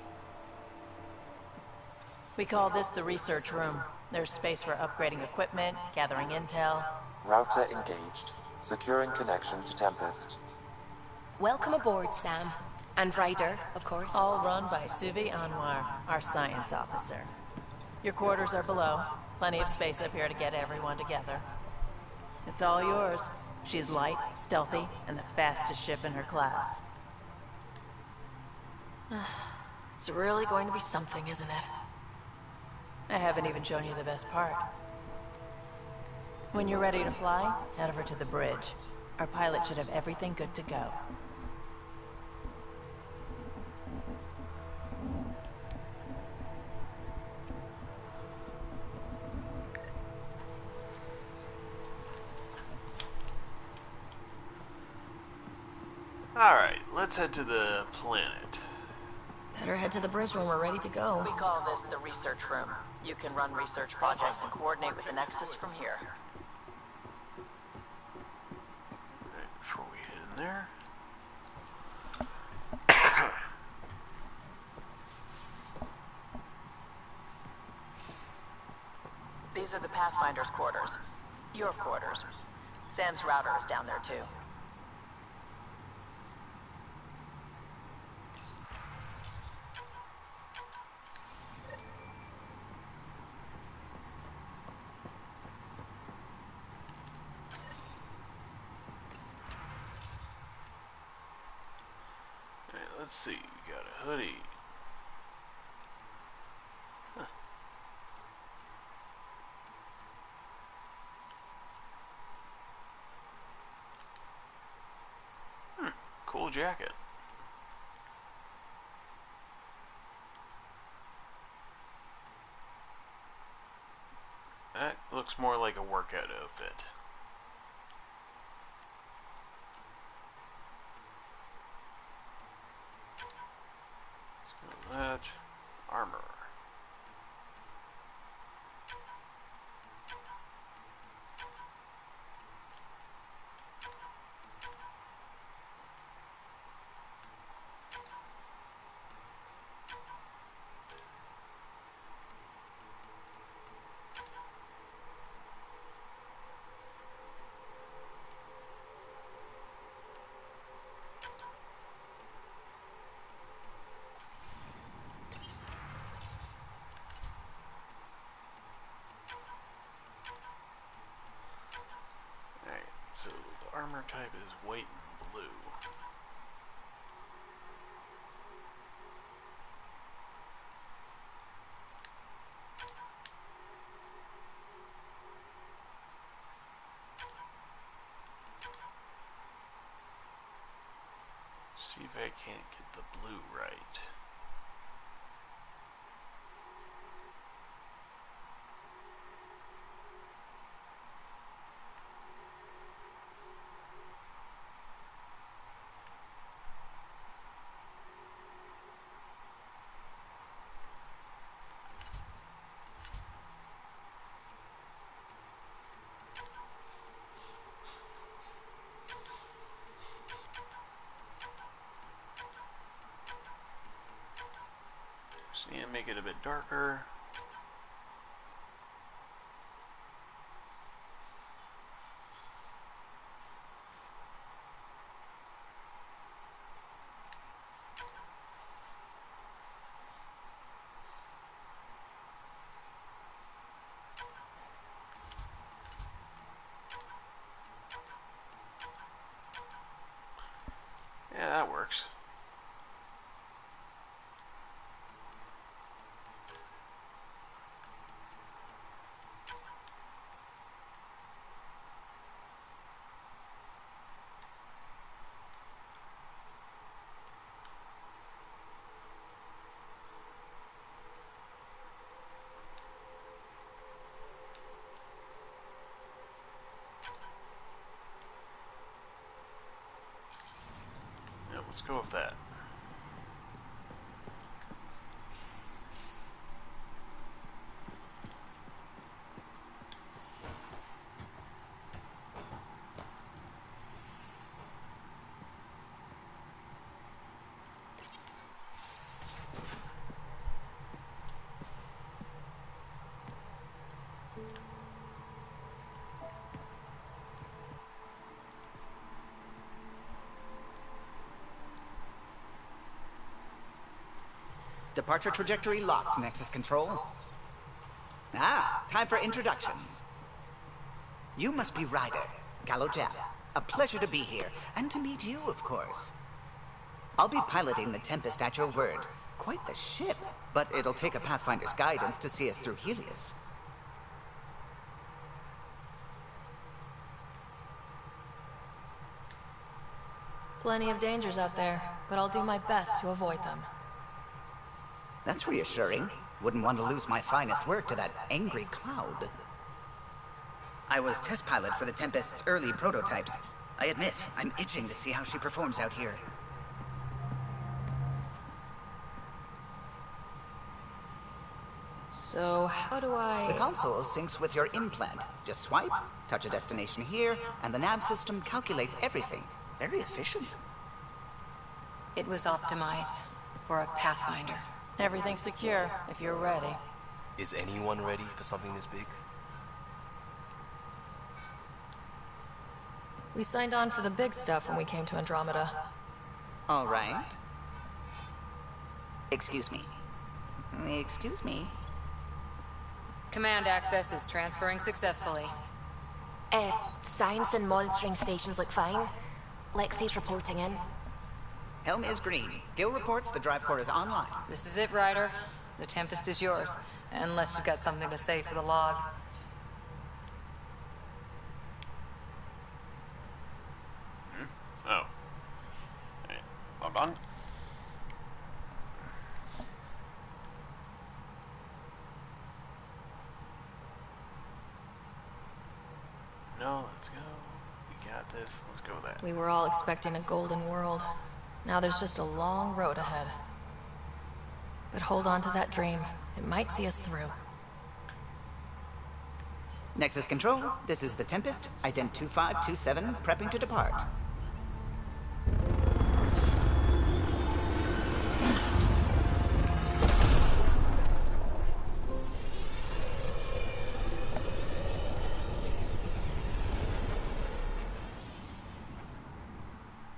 We call this the research room. There's space for upgrading equipment, gathering intel. Router engaged. Securing connection to Tempest. Welcome aboard, Sam. And Ryder, of course. All run by Suvi Anwar, our science officer. Your quarters are below. Plenty of space up here to get everyone together. It's all yours. She's light, stealthy, and the fastest ship in her class. It's really going to be something, isn't it? I haven't even shown you the best part. When you're ready to fly, head over to the bridge. Our pilot should have everything good to go. Alright, let's head to the planet. Better head to the bridge when we're ready to go. We call this the research room. You can run research projects and coordinate with the Nexus from here. Alright, before we head in there. These are the Pathfinder's quarters. Your quarters. Sam's router is down there too. Let's see, we got a hoodie. Huh. Cool jacket. That looks more like a workout outfit. That armor. So the armor type is white and blue. See if I can't get the blue right. So yeah, make it a bit darker. that works. Yeah, let's go with that. Departure trajectory locked, Nexus Control. Ah, time for introductions. You must be Ryder, Gallo Jeff. A pleasure to be here, and to meet you, of course. I'll be piloting the Tempest at your word. Quite the ship, but it'll take a Pathfinder's guidance to see us through Helios. Plenty of dangers out there, but I'll do my best to avoid them. That's reassuring. Wouldn't want to lose my finest work to that angry cloud. I was test pilot for the Tempest's early prototypes. I admit, I'm itching to see how she performs out here. So, how do I... The console syncs with your implant. Just swipe, touch a destination here, and the nav system calculates everything. Very efficient. It was optimized for a Pathfinder. Everything's secure, if you're ready. Is anyone ready for something this big? We signed on for the big stuff when we came to Andromeda. All right. Excuse me. Excuse me. Command access is transferring successfully. Science and monitoring stations look fine. Lexi's reporting in. Helm is green. Gil reports the drive core is online. This is it, Ryder. The Tempest is yours. Unless you've got something to say for the log. Oh. Hey, hold on. No, let's go. We got this. Let's go with that. We were all expecting a golden world. Now there's just a long road ahead. But hold on to that dream. It might see us through. Nexus Control, this is the Tempest, ident 2527, prepping to depart.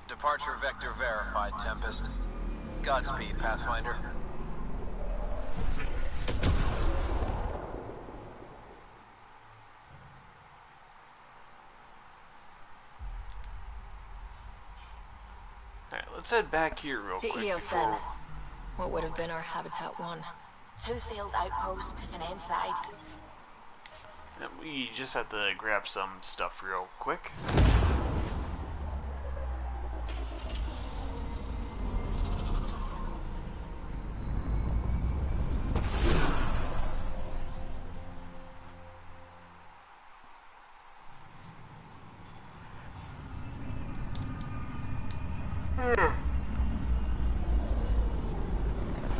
Departure vector verified, Tempest. Godspeed, Pathfinder. Alright, let's head back here real To quick. Eos, then. What would have been our Habitat 1? 2 failed outposts put an end to that. And we just have to grab some stuff real quick.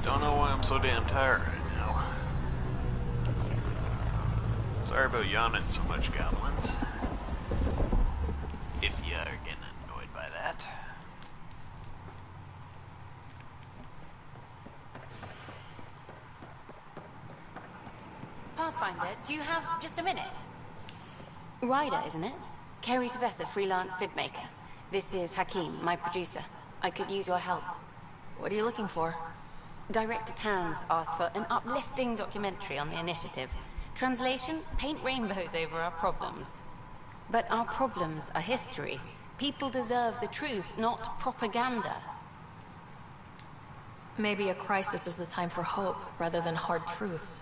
Don't know why I'm so damn tired right now. Sorry about yawning so much, goblins. If you are getting annoyed by that. Pathfinder, do you have just a minute? Ryder, isn't it? Kerry Tavessa, freelance vidmaker. This is Hakim, my producer. I could use your help. What are you looking for? Director Tans asked for an uplifting documentary on the initiative. Translation, paint rainbows over our problems. But our problems are history. People deserve the truth, not propaganda. Maybe a crisis is the time for hope, rather than hard truths.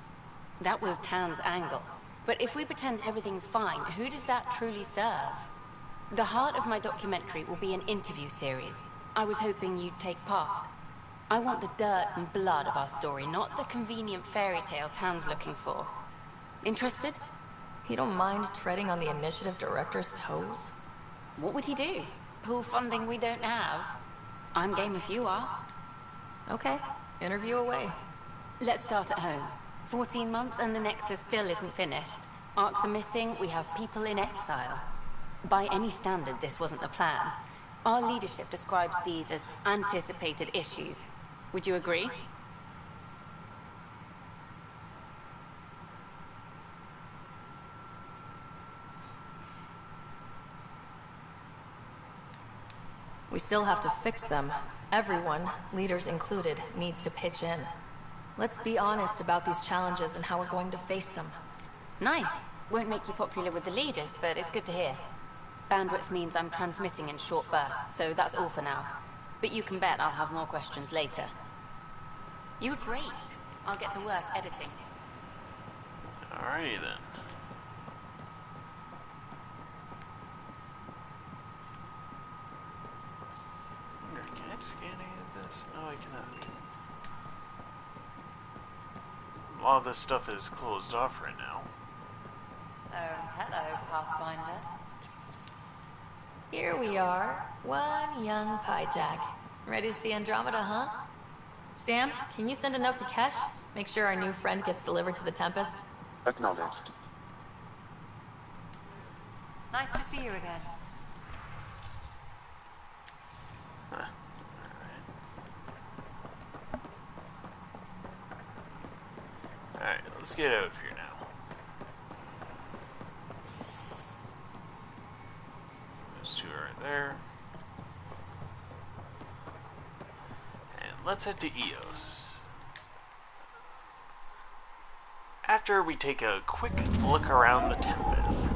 That was Tan's angle. But if we pretend everything's fine, who does that truly serve? The heart of my documentary will be an interview series. I was hoping you'd take part. I want the dirt and blood of our story, not the convenient fairy tale Tan's looking for. Interested? You don't mind treading on the initiative director's toes? What would he do? Pull funding we don't have? I'm game if you are. Okay, interview away. Let's start at home. 14 months and the Nexus still isn't finished. Arcs are missing, we have people in exile. By any standard, this wasn't the plan. Our leadership describes these as anticipated issues. Would you agree? We still have to fix them. Everyone, leaders included, needs to pitch in. Let's be honest about these challenges and how we're going to face them. Nice. Won't make you popular with the leaders, but it's good to hear. Bandwidth means I'm transmitting in short bursts, so that's all for now. But you can bet I'll have more questions later. You were great. I'll get to work editing. Alrighty then. Can I scan any of this? No, I cannot. A lot of this stuff is closed off right now. Oh, hello, Pathfinder. Here we are, one young Pyjack. Ready to see Andromeda, huh? Sam, can you send a note to Kesh? Make sure our new friend gets delivered to the Tempest? Acknowledged. Nice to see you again. Huh. Alright, let's get out of here now. Those two are right there. And let's head to EOS. After we take a quick look around the Tempest.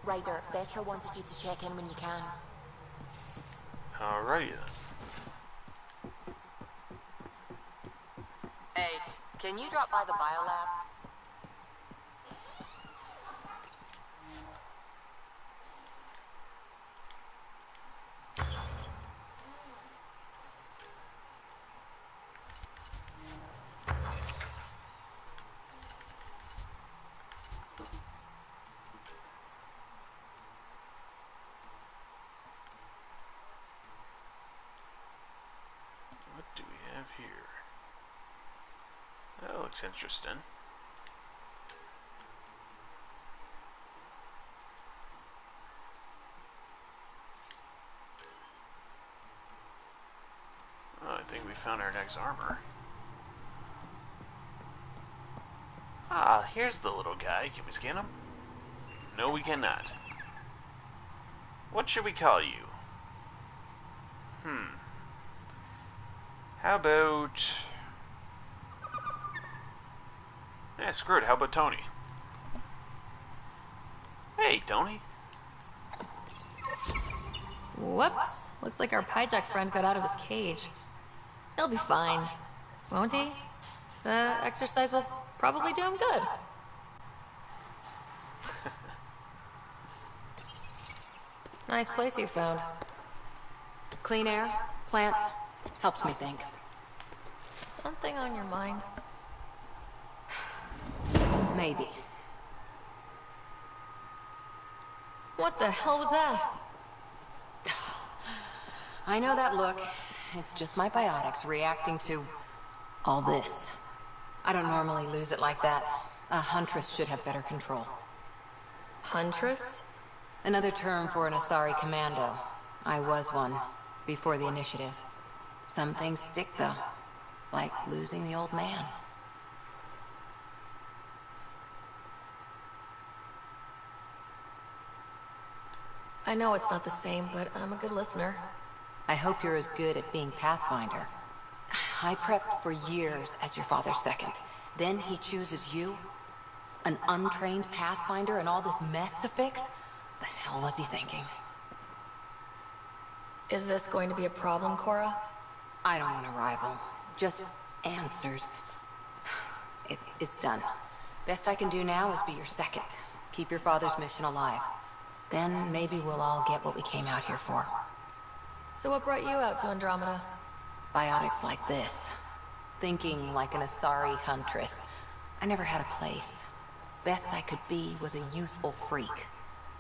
Ryder, Vetra wanted you to check in when you can. Alrighty then. Hey, can you drop by the biolab? What do we have here? That looks interesting. Oh, I think we found our next armor. Ah, here's the little guy. Can we scan him? No, we cannot. What should we call you? How about... Eh, screw it. How about Tony? Hey, Tony. Whoops. Looks like our Pyjack friend got out of his cage. He'll be fine. Won't he? The exercise will probably do him good. Nice place you found. Clean air, plants, helps me think. Something on your mind? Maybe. What the hell was that? I know that look. It's just my biotics reacting to all this. I don't normally lose it like that. A huntress should have better control. Huntress? Another term for an Asari commando. I was one, before the initiative. Some things stick though, like losing the old man. I know it's not the same, but I'm a good listener. I hope you're as good at being Pathfinder. I prepped for years as your father's second. Then he chooses you? An untrained Pathfinder and all this mess to fix? The hell was he thinking? Is this going to be a problem, Cora? I don't want a rival. Just answers. It's done. Best I can do now is be your second. Keep your father's mission alive. Then maybe we'll all get what we came out here for. So what brought you out to Andromeda? Biotics like this. Thinking like an Asari huntress. I never had a place. Best I could be was a useful freak.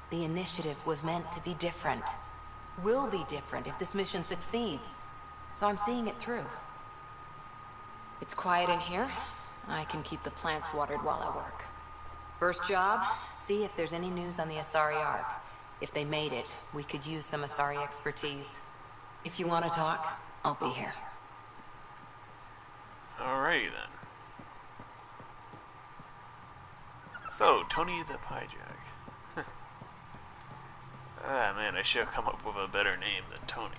The initiative was meant to be different. Will be different if this mission succeeds. So I'm seeing it through. It's quiet in here. I can keep the plants watered while I work. First job, see if there's any news on the Asari Ark. If they made it, we could use some Asari expertise. If you want to talk, I'll be here. Alrighty then. So, Tony the Pyjag. Ah man, I should have come up with a better name than Tony.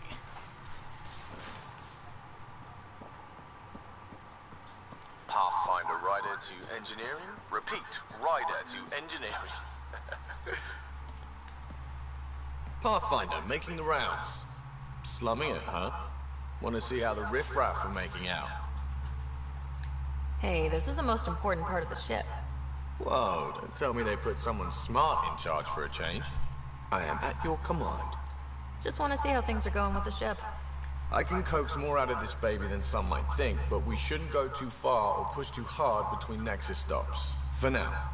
Pathfinder rider to engineering. Repeat, rider to engineering. Pathfinder, making the rounds. Slumming it, huh? Want to see how the riffraff are making out? Hey, this is the most important part of the ship. Whoa, don't tell me they put someone smart in charge for a change. I am at your command. Just want to see how things are going with the ship. I can coax more out of this baby than some might think, but we shouldn't go too far or push too hard between Nexus stops. For now.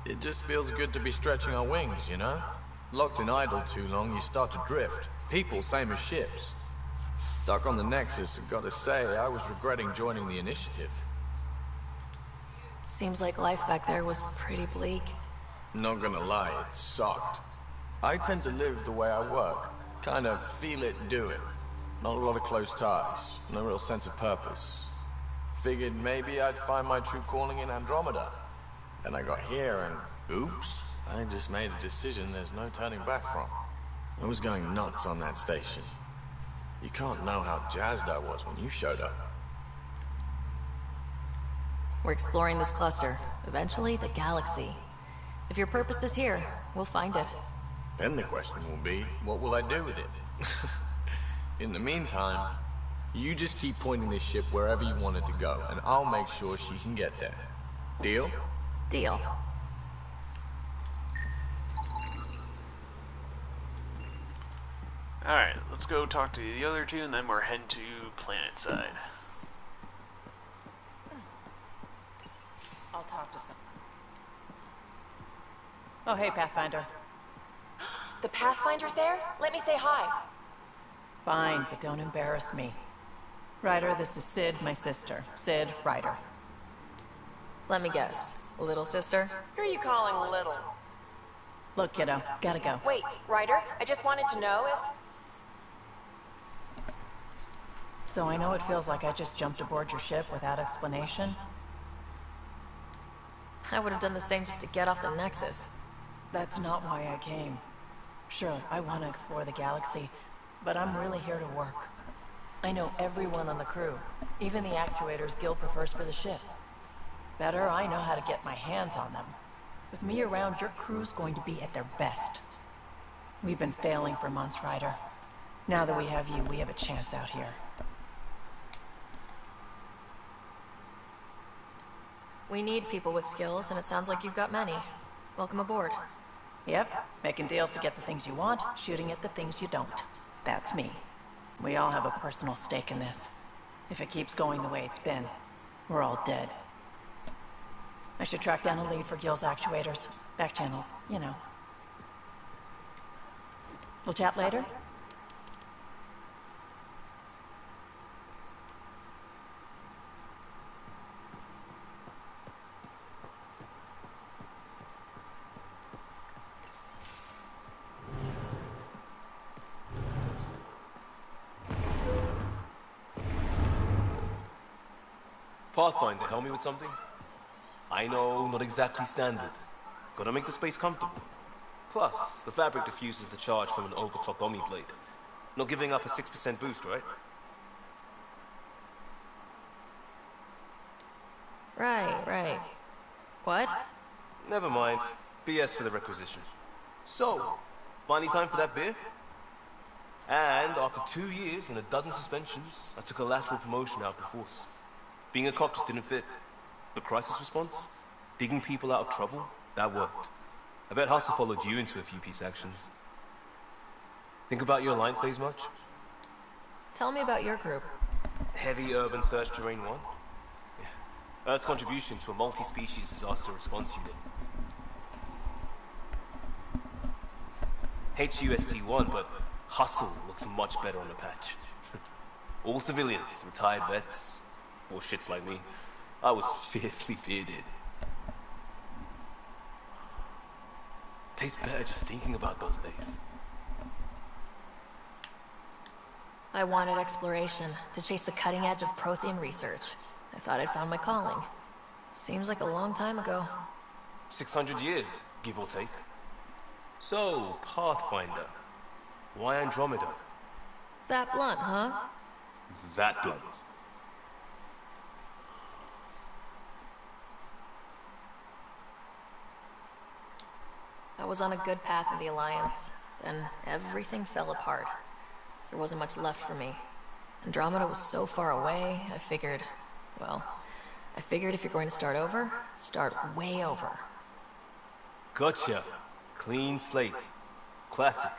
It just feels good to be stretching our wings, you know? Locked in idle too long, you start to drift. People, same as ships. Stuck on the Nexus, I've got to say, I was regretting joining the initiative. Seems like life back there was pretty bleak. Not gonna lie, it sucked. I tend to live the way I work. Kind of feel it, do it. Not a lot of close ties, no real sense of purpose. Figured maybe I'd find my true calling in Andromeda. Then I got here and, oops, I just made a decision there's no turning back from. I was going nuts on that station. You can't know how jazzed I was when you showed up. We're exploring this cluster, eventually the galaxy. If your purpose is here, we'll find it. Then the question will be, what will I do with it? In the meantime, you just keep pointing this ship wherever you want it to go, and I'll make sure she can get there. Deal? Deal. Alright, let's go talk to the other two, and then we're heading to planet side. I'll talk to some. Oh, hey, Pathfinder. The Pathfinder's there? Let me say hi. Fine, but don't embarrass me. Ryder, this is Sid, my sister. Sid, Ryder. Let me guess. Little sister? Who are you calling little? Look, kiddo, gotta go. Wait, Ryder, I just wanted to know if... So I know it feels like I just jumped aboard your ship without explanation. I would have done the same just to get off the Nexus. That's not why I came. Sure, I want to explore the galaxy, but I'm really here to work. I know everyone on the crew, even the actuators Gil prefers for the ship. Better, I know how to get my hands on them. With me around, your crew's going to be at their best. We've been failing for months, Ryder. Now that we have you, we have a chance out here. We need people with skills, and it sounds like you've got many. Welcome aboard. Yep, making deals to get the things you want, shooting at the things you don't. That's me. We all have a personal stake in this. If it keeps going the way it's been, we're all dead. I should track down a lead for Gil's actuators. Back channels, you know. We'll chat later? Pathfinder, help me with something? I know, not exactly standard. Gotta make the space comfortable. Plus, the fabric diffuses the charge from an overclocked Omni blade. Not giving up a 6% boost, right? Right. What? Never mind. BS for the requisition. So, finally time for that beer? And after 2 years and a dozen suspensions, I took a lateral promotion out of the force. Being a cop just didn't fit. But crisis response? Digging people out of trouble? That worked. I bet Hustle followed you into a few peace actions. Think about your Alliance days much? Tell me about your group. Heavy Urban Search Terrain 1? Yeah. Earth's contribution to a multi-species disaster response unit. HUST-1, but Hustle looks much better on the patch. All civilians, retired vets, or shits like me. I was fiercely bearded. Tastes better just thinking about those days. I wanted exploration, to chase the cutting edge of Prothean research. I thought I'd found my calling. Seems like a long time ago. 600 years, give or take. So, Pathfinder. Why Andromeda? That blunt, huh? That blunt. I was on a good path in the Alliance. Then everything fell apart. There wasn't much left for me. Andromeda was so far away, I figured if you're going to start over, start way over. Gotcha. Clean slate. Classic.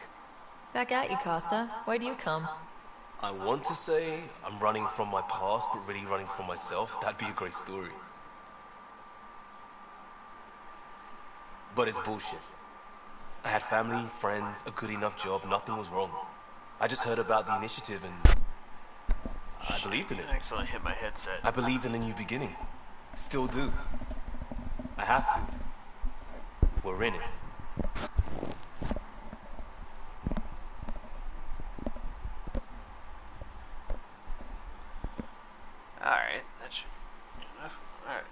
Back at you, Costa. Why do you come? I want to say I'm running from my past, but really running from myself. That'd be a great story. But it's bullshit. I had family, friends, a good enough job, nothing was wrong. I just heard about the initiative and I believed in it. I accidentally hit my headset. I believed in a new beginning. Still do. I have to. We're in it. Alright, that should be enough. Alright.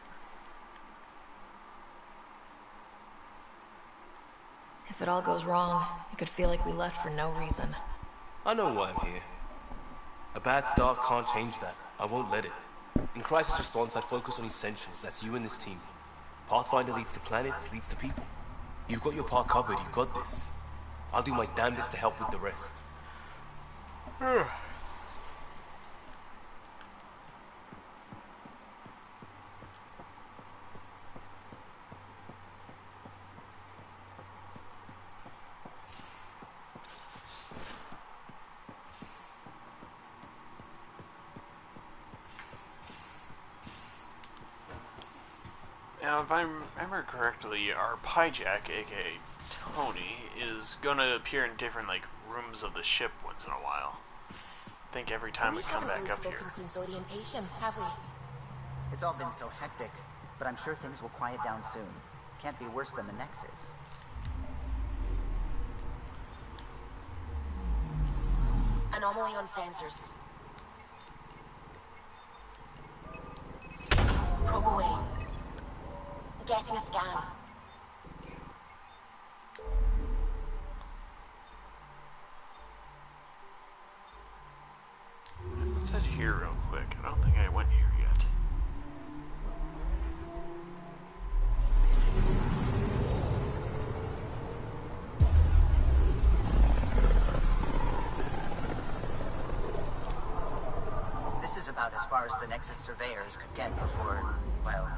If it all goes wrong, it could feel like we left for no reason. I know why I'm here. A bad start can't change that. I won't let it. In crisis response, I'd focus on essentials. That's you and this team. Pathfinder leads to planets, leads to people. You've got your part covered. You've got this. I'll do my damnedest to help with the rest. Now, if I remember correctly, our Pyjack, aka Tony, is gonna appear in different, rooms of the ship once in a while. I think every time we come back up here. Since orientation, have we? It's all been so hectic, but I'm sure things will quiet down soon. Can't be worse than the Nexus. Anomaly on sensors. Probe away. Getting a scan. Let's head here real quick. I don't think I went here yet. This is about as far as the Nexus surveyors could get before, well...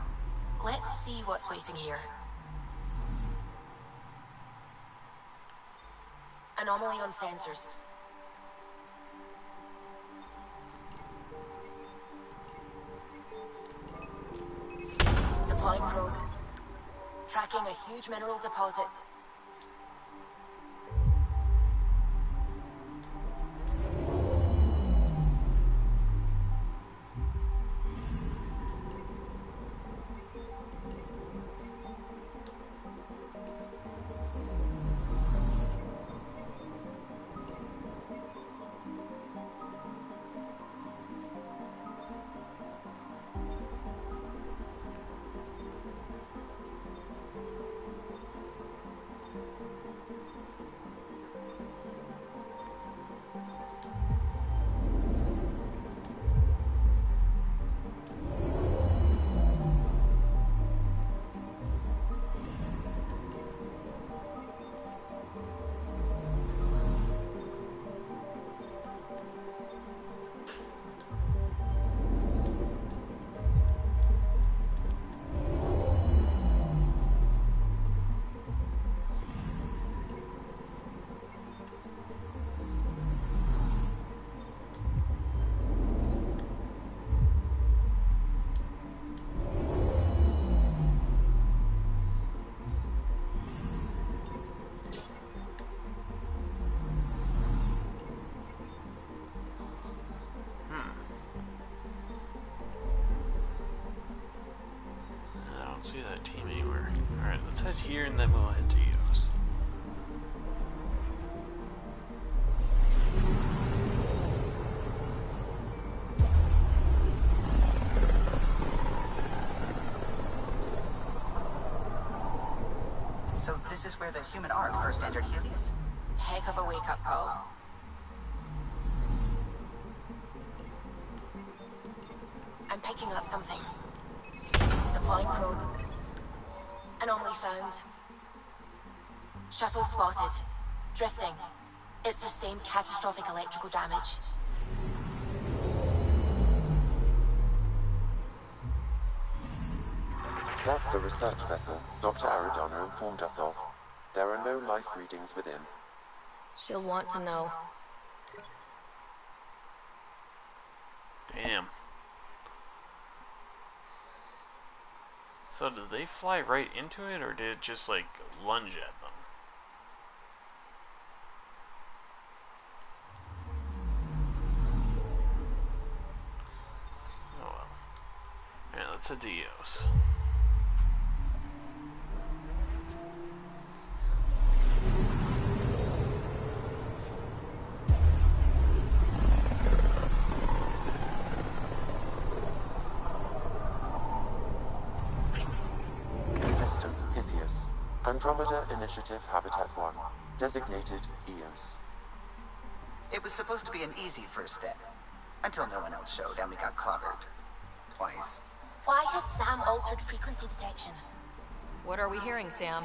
Let's see what's waiting here. Anomaly on sensors. Deploying probe. Tracking a huge mineral deposit. see that team anywhere. Alright, let's head here and then we'll head to Eos. So this is where the human ark first entered Helios? Heck of a wake-up call. I'm picking up something. Deploying probe. Anomaly found. Shuttle spotted. Drifting. It sustained catastrophic electrical damage. That's the research vessel Dr. Aridana informed us of. There are no life readings within. She'll want to know. Damn. So did they fly right into it, or did it just, like, lunge at them? Oh well. Alright, let's head to Eos. System Pythias. Andromeda Initiative Habitat 1. Designated Eos. It was supposed to be an easy first step. Until no one else showed and we got clobbered. Twice. Why has Sam altered frequency detection? What are we hearing, Sam?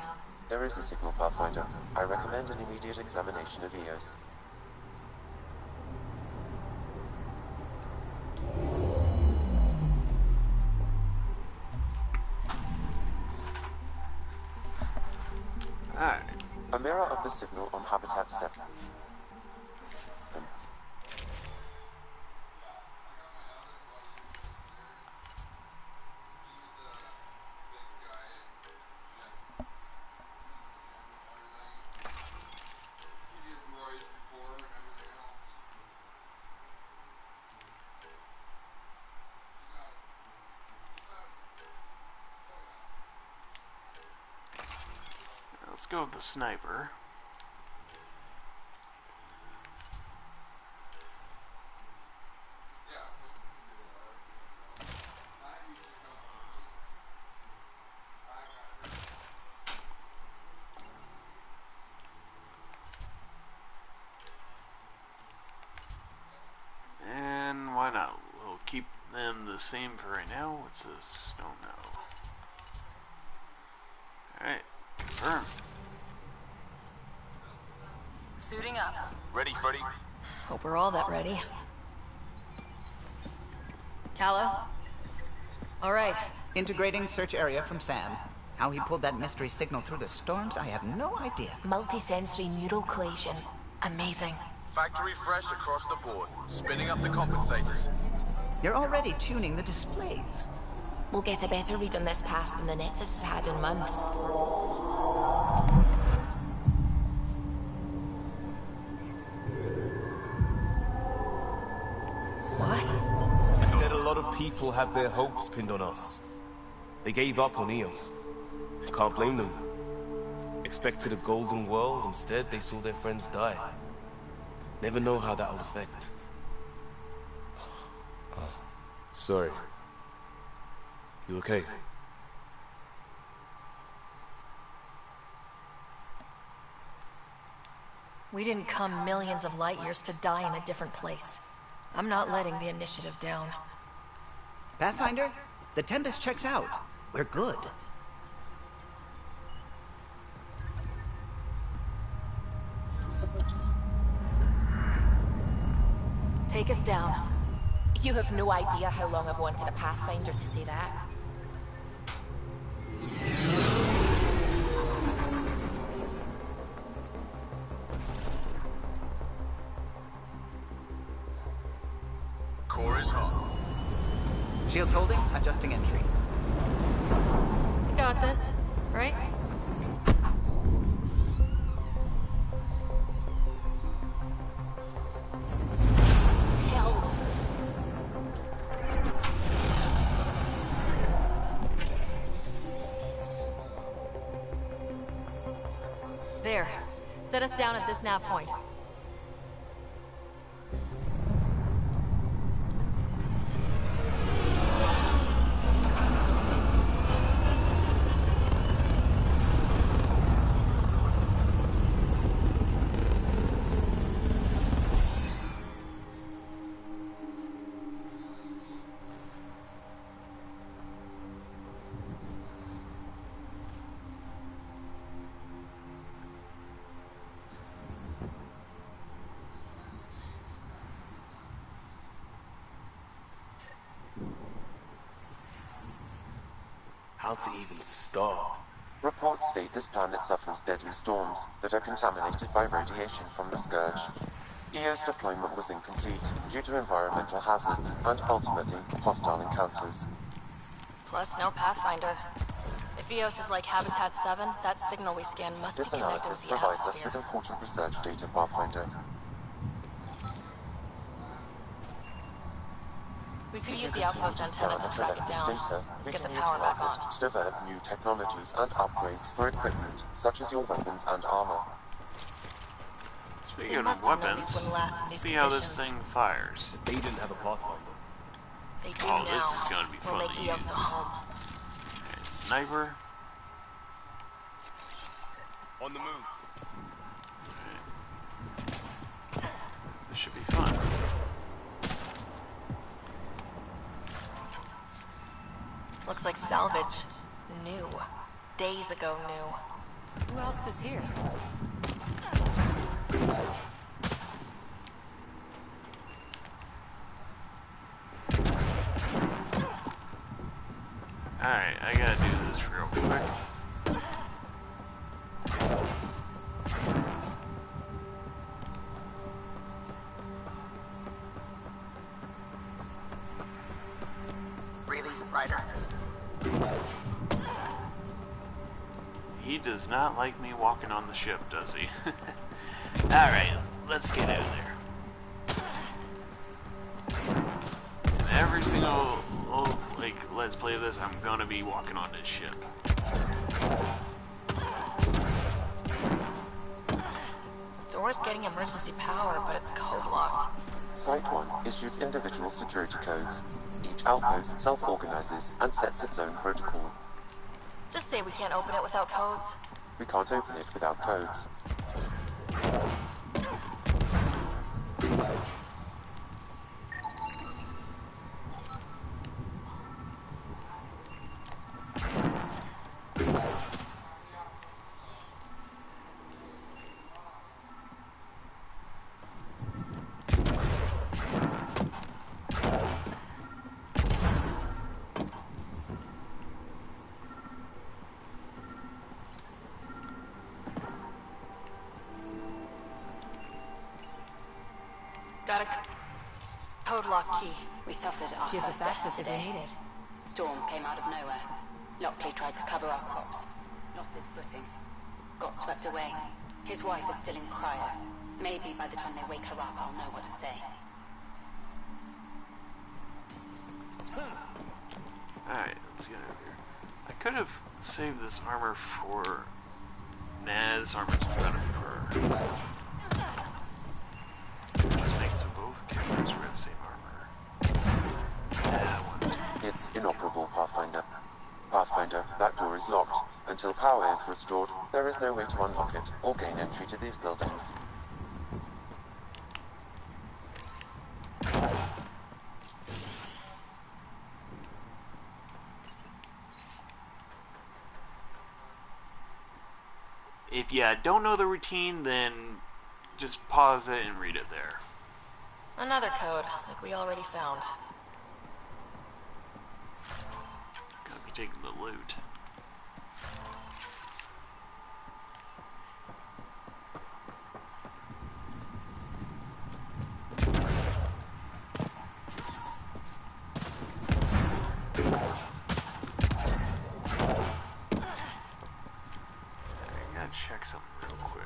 There is a signal, Pathfinder. I recommend an immediate examination of Eos. Alright. A mirror of the signal on Habitat 7. Let's go with the sniper. And why not? We'll keep them the same for right now. What's this? Don't know. Alright, confirm. Suiting up. Ready, Freddy? Hope we're all that ready. Callow? All right. Integrating search area from Sam. How he pulled that mystery signal through the storms, I have no idea. Multisensory neural collation. Amazing. Factory fresh across the board. Spinning up the compensators. You're already tuning the displays. We'll get a better read on this pass than the Nexus has had in months. What? I said a lot of people have their hopes pinned on us. They gave up on Eos. I can't blame them. Expected a golden world, instead they saw their friends die. Never know how that'll affect. Sorry. You okay? We didn't come millions of light years to die in a different place. I'm not letting the initiative down. Pathfinder, the Tempest checks out. We're good. Take us down. You have no idea how long I've wanted a Pathfinder to say that. Core is hot. Shields holding, adjusting entry. You got this, right? There. Set us down at this nav point. How to even start? Reports state this planet suffers deadly storms that are contaminated by radiation from the Scourge. EO's deployment was incomplete due to environmental hazards and, ultimately, hostile encounters. Plus, no Pathfinder. If EOS is like Habitat 7, that signal we scan must This be connected with analysis the provides us atmosphere. with important research data, Pathfinder. We could If use you the continue outpost to antenna scan to and track collect it this down. data, Let's we get can the power back utilize on. it to develop new technologies and upgrades for equipment, such as your weapons and armor. Speaking of weapons, let's see how this thing fires. They didn't have a Pathfinder. They do Oh, now. this is going to be We'll fun make to EOS use. a home. Okay, sniper. On the move. This should be fun. Looks like salvage. New. Days ago new. Who else is here? Alright, I gotta do this real quick. Really, Ryder? He does not like me walking on the ship, does he? Alright, let's get out of there. And every single let's play of this, I'm gonna be walking on this ship. Door's getting emergency power, but it's code locked. Site 1 issued individual security codes. Each outpost self-organizes and sets its own protocol. Just say we can't open it without codes. We can't open it without codes. Got a code lock key. We suffered our Gives first us death access if we today. need it. Storm came out of nowhere. Lockley tried to cover our crops. Lost his footing. Got swept away. His wife is still in cryo. Maybe by the time they wake her up, I'll know what to say. Alright, let's get out of here. I could have saved this armor for... Nah, this armor's better for... Just make so both characters wear the same armor. Nah, I want it. It's inoperable, Pathfinder. Pathfinder, that door is locked. Until power is restored, there is no way to unlock it or gain entry to these buildings. If you don't know the routine, then just pause it and read it there. Another code, like we already found. Gotta be taking the loot. I gotta check something real quick.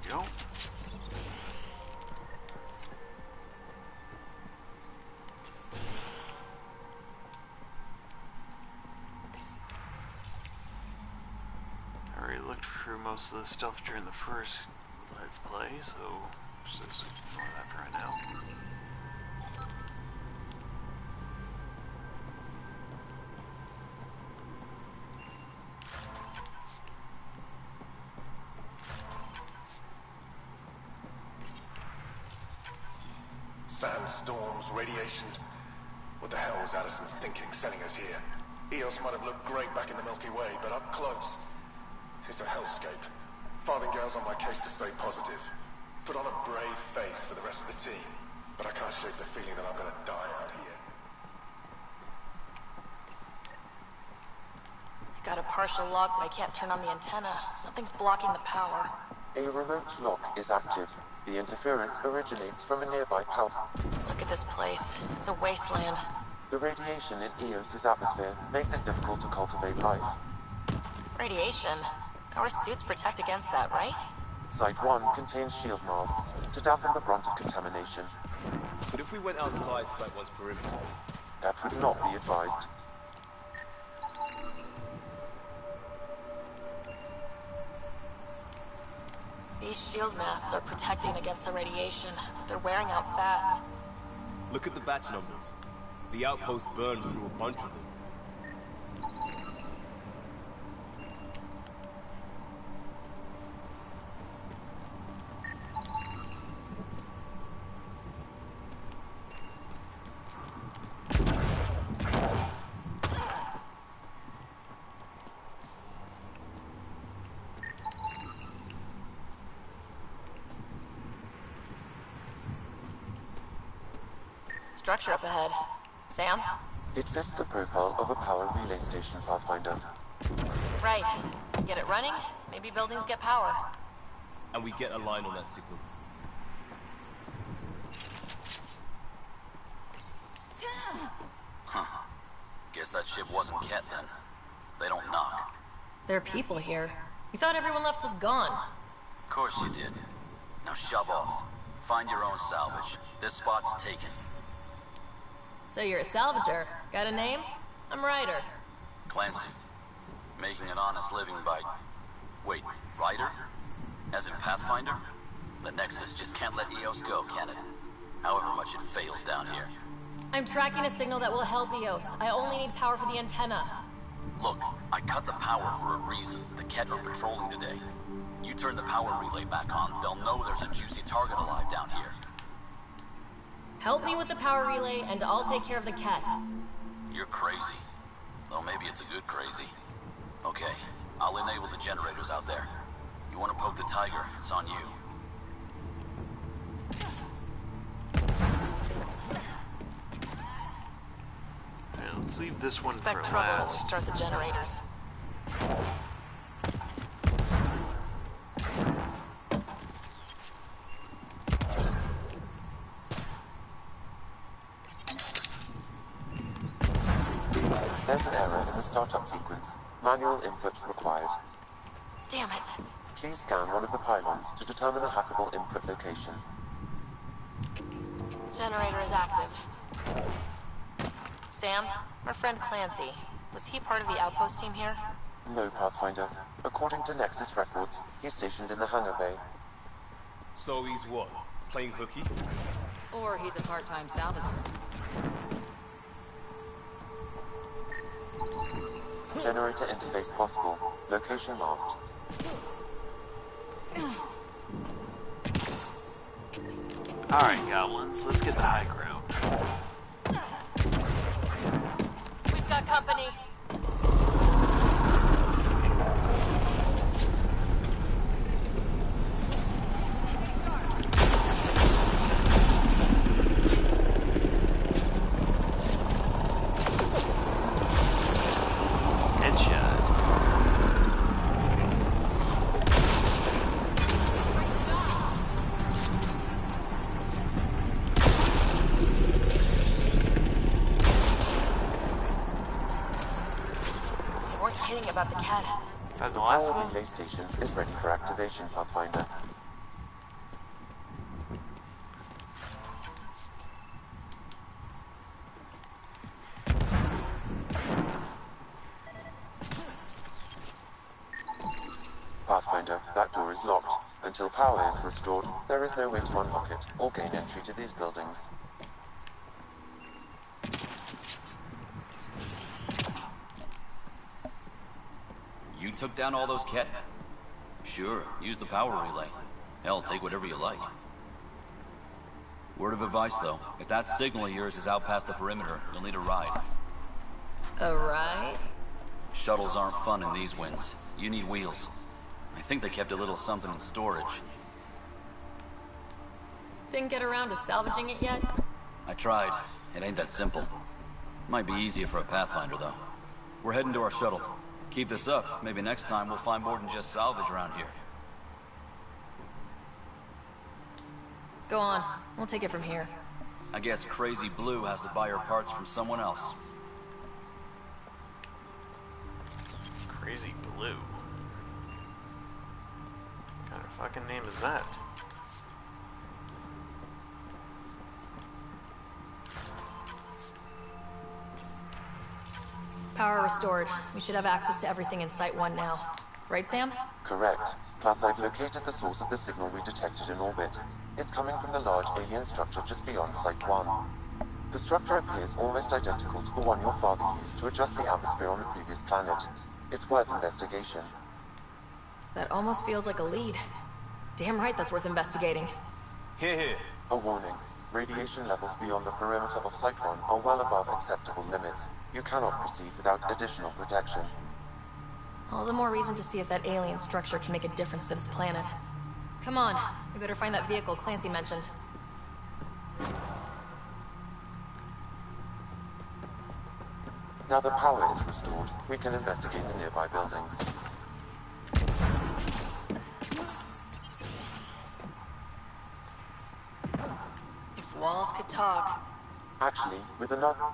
we go. I already looked through most of the stuff during the first Let's Play, so just ignore that for right now. Sandstorms, radiation. What the hell was Addison thinking, sending us here? Eos might have looked great back in the Milky Way, but up close, it's a hellscape. Farthingale's on my case to stay positive. Put on a brave face for the rest of the team, but I can't shake the feeling that I'm gonna die out here. Got a partial lock, but I can't turn on the antenna. Something's blocking the power. A remote lock is active. The interference originates from a nearby power. Look at this place. It's a wasteland. The radiation in Eos's atmosphere makes it difficult to cultivate life. Radiation? Our suits protect against that, right? Site 1 contains shield masts to dampen the brunt of contamination. But if we went outside Site 1's perimeter? That would not be advised. These shield masts are protecting against the radiation, but they're wearing out fast. Look at the batch numbers. The outpost burned through a bunch of them. Structure up ahead. Sam? It fits the profile of a power relay station, Pathfinder. Right. Get it running, maybe buildings get power. And we get a line on that signal. Huh. Guess that ship wasn't Ket then. They don't knock. There are people here. We thought everyone left was gone. Of course you did. Now shove off. Find your own salvage. This spot's taken. So you're a salvager. Got a name? I'm Ryder. Clancy. Making an honest living by... Wait, Ryder? As in Pathfinder? The Nexus just can't let Eos go, can it? However much it fails down here. I'm tracking a signal that will help Eos. I only need power for the antenna. Look, I cut the power for a reason. The Ket are patrolling today. You turn the power relay back on, they'll know there's a juicy target alive down here. Help me with the power relay, and I'll take care of the Ket. You're crazy. Though maybe it's a good crazy. Okay, I'll enable the generators out there. You want to poke the tiger, it's on you. And let's leave this one Expect for trouble when we last. start the generators. There's an error in the startup sequence. Manual input required. Damn it. Please scan one of the pylons to determine a hackable input location. Generator is active. Sam, our friend Clancy, was he part of the outpost team here? No, Pathfinder. According to Nexus records, he's stationed in the hangar bay. So he's what? Playing hooky? Or he's a part-time salvager. Generator interface possible. Location marked. Alright, goblins, let's get the high ground. We've got company. About the Ket. Is that the last one? The relay station is ready for activation, Pathfinder. Pathfinder, that door is locked. Until power is restored, there is no way to unlock it or gain entry to these buildings. You took down all those cat... Sure, use the power relay. Hell, take whatever you like. Word of advice, though. If that signal of yours is out past the perimeter, you'll need a ride. A ride? Shuttles aren't fun in these winds. You need wheels. I think they kept a little something in storage. Didn't get around to salvaging it yet? I tried. It ain't that simple. Might be easier for a Pathfinder, though. We're heading to our shuttle. Keep this up. Maybe next time we'll find more than just salvage around here. Go on. We'll take it from here. I guess Crazy Blue has to buy her parts from someone else. Crazy Blue. What kind of fucking name is that? Power restored. We should have access to everything in Site 1 now. Right, Sam? Correct. Plus, I've located the source of the signal we detected in orbit. It's coming from the large alien structure just beyond Site 1. The structure appears almost identical to the one your father used to adjust the atmosphere on the previous planet. It's worth investigation. That almost feels like a lead. Damn right that's worth investigating. Here. A warning. Radiation levels beyond the perimeter of Site 1 are well above acceptable limits. You cannot proceed without additional protection. All the more reason to see if that alien structure can make a difference to this planet. Come on, we better find that vehicle Clancy mentioned. Now that power is restored, we can investigate the nearby buildings. If walls could talk. Actually, with another...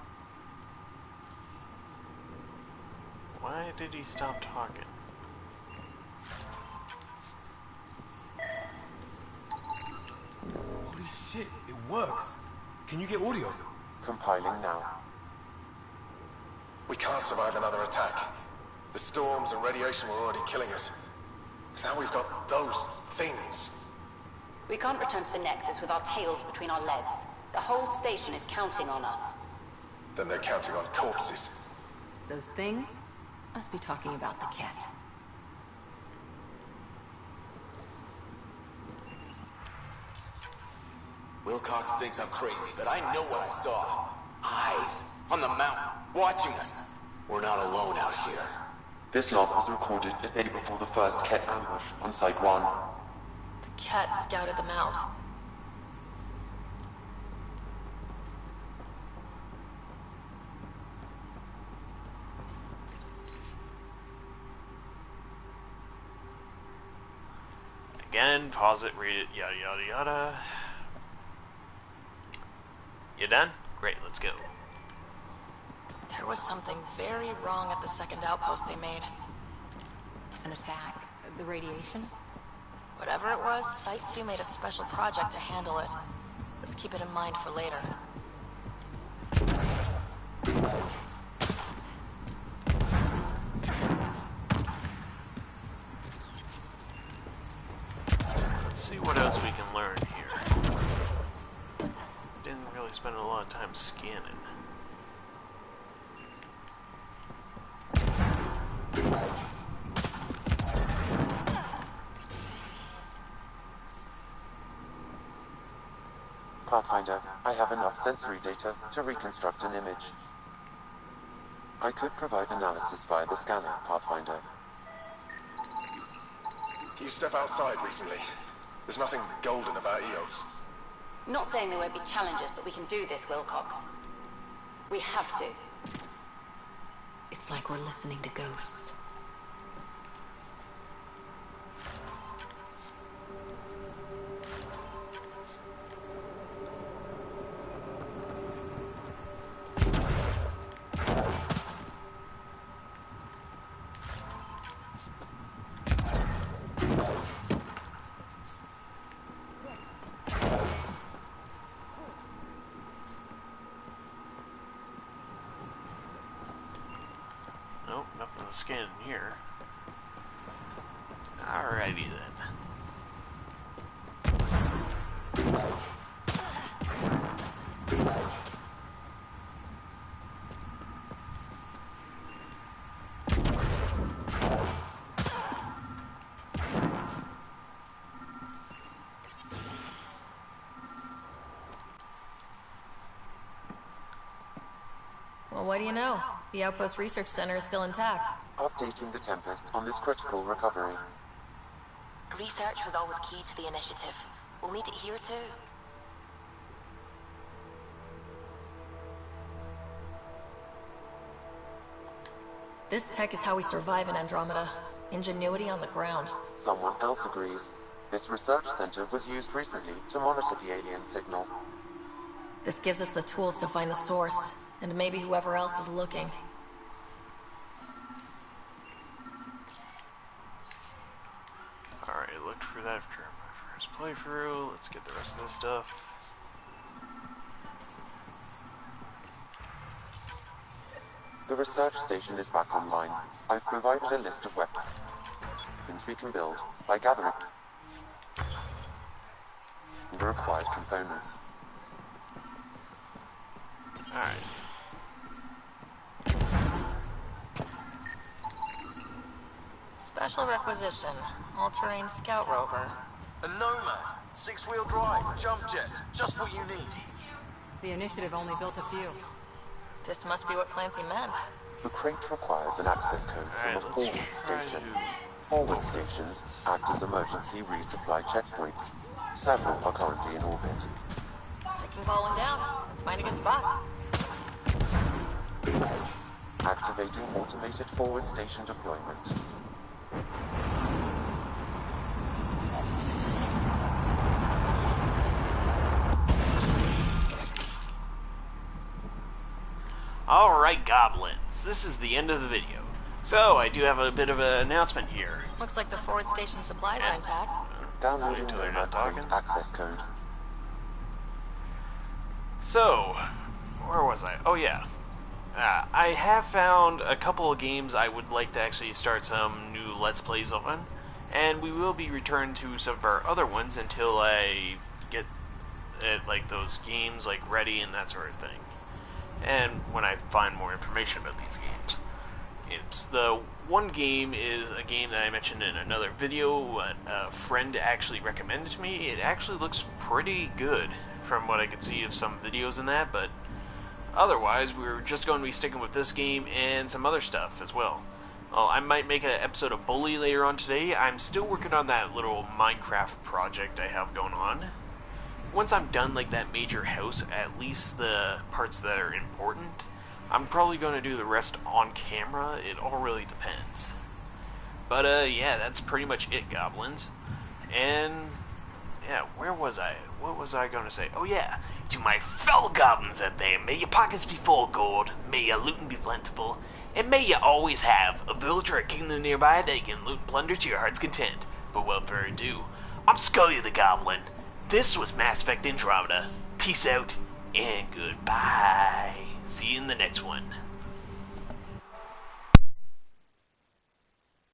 Why did he stop talking? Holy shit, it works. Can you get audio? Compiling now. We can't survive another attack. The storms and radiation were already killing us. Now we've got those things. We can't return to the Nexus with our tails between our legs. The whole station is counting on us. Then they're counting on corpses. Those things must be talking about the cat. Wilcox thinks I'm crazy, but I know what I saw. Eyes on the mountain, watching us. We're not alone out here. This log was recorded a day before the first Ket ambush on Site 1. The cat scouted them out. Again, pause it, read it, yada yada yada. You done? Great, let's go. There was something very wrong at the second outpost they made. An attack? The radiation? Whatever it was, Site 2 made a special project to handle it. Let's keep it in mind for later. Let's see what else we can learn here. Didn't really spend a lot of time scanning. Pathfinder, I have enough sensory data to reconstruct an image. I could provide analysis via the scanner, Pathfinder. Can you step outside recently? There's nothing golden about Eos. Not saying there won't be challenges, but we can do this, Wilcox. We have to. It's like we're listening to ghosts. Nope, nothing to scan in here. Alrighty then. Well, what do you know? The Outpost Research Center is still intact. Updating the Tempest on this critical recovery. Research was always key to the initiative. We'll need it here too. This tech is how we survive in Andromeda. Ingenuity on the ground. Someone else agrees. This research center was used recently to monitor the alien signal. This gives us the tools to find the source, and maybe whoever else is looking. Alright, looked for that after my first playthrough. Let's get the rest of this stuff. The research station is back online. I've provided a list of weapons we can build by gathering the required components. Alright. Special requisition. All-terrain scout rover. A Nomad, 6-wheel drive, jump jets, just what you need. The initiative only built a few. This must be what Clancy meant. The crate requires an access code from a forward station. Forward stations act as emergency resupply checkpoints. Several are currently in orbit. I can call one down. Let's find a good spot. Activating automated forward station deployment. Alright, goblins, this is the end of the video. So, I do have a bit of an announcement here. Looks like the forward station supplies are intact. Downloading Nomad crate access code. So, where was I? Oh yeah. I have found a couple of games I would like to actually start some new Let's Plays on, and we will be returning to some of our other ones until I get like those games like ready and that sort of thing. And when I find more information about these games. The one game is a game that I mentioned in another video. A friend actually recommended to me. It actually looks pretty good from what I could see of some videos in that, but otherwise we're just going to be sticking with this game and some other stuff as well. Well, I might make an episode of Bully later on today. I'm still working on that little Minecraft project I have going on. Once I'm done like that major house, at least the parts that are important, I'm probably going to do the rest on camera. It all really depends. But yeah, that's pretty much it, goblins. And yeah, where was I? What was I going to say? Oh yeah, to my fellow goblins out there, may your pockets be full of gold, may your looting be plentiful, and may you always have a village or a kingdom nearby that you can loot and plunder to your heart's content. But without further ado, I'm Scully the Goblin. This was Mass Effect Andromeda. Peace out and goodbye. See you in the next one.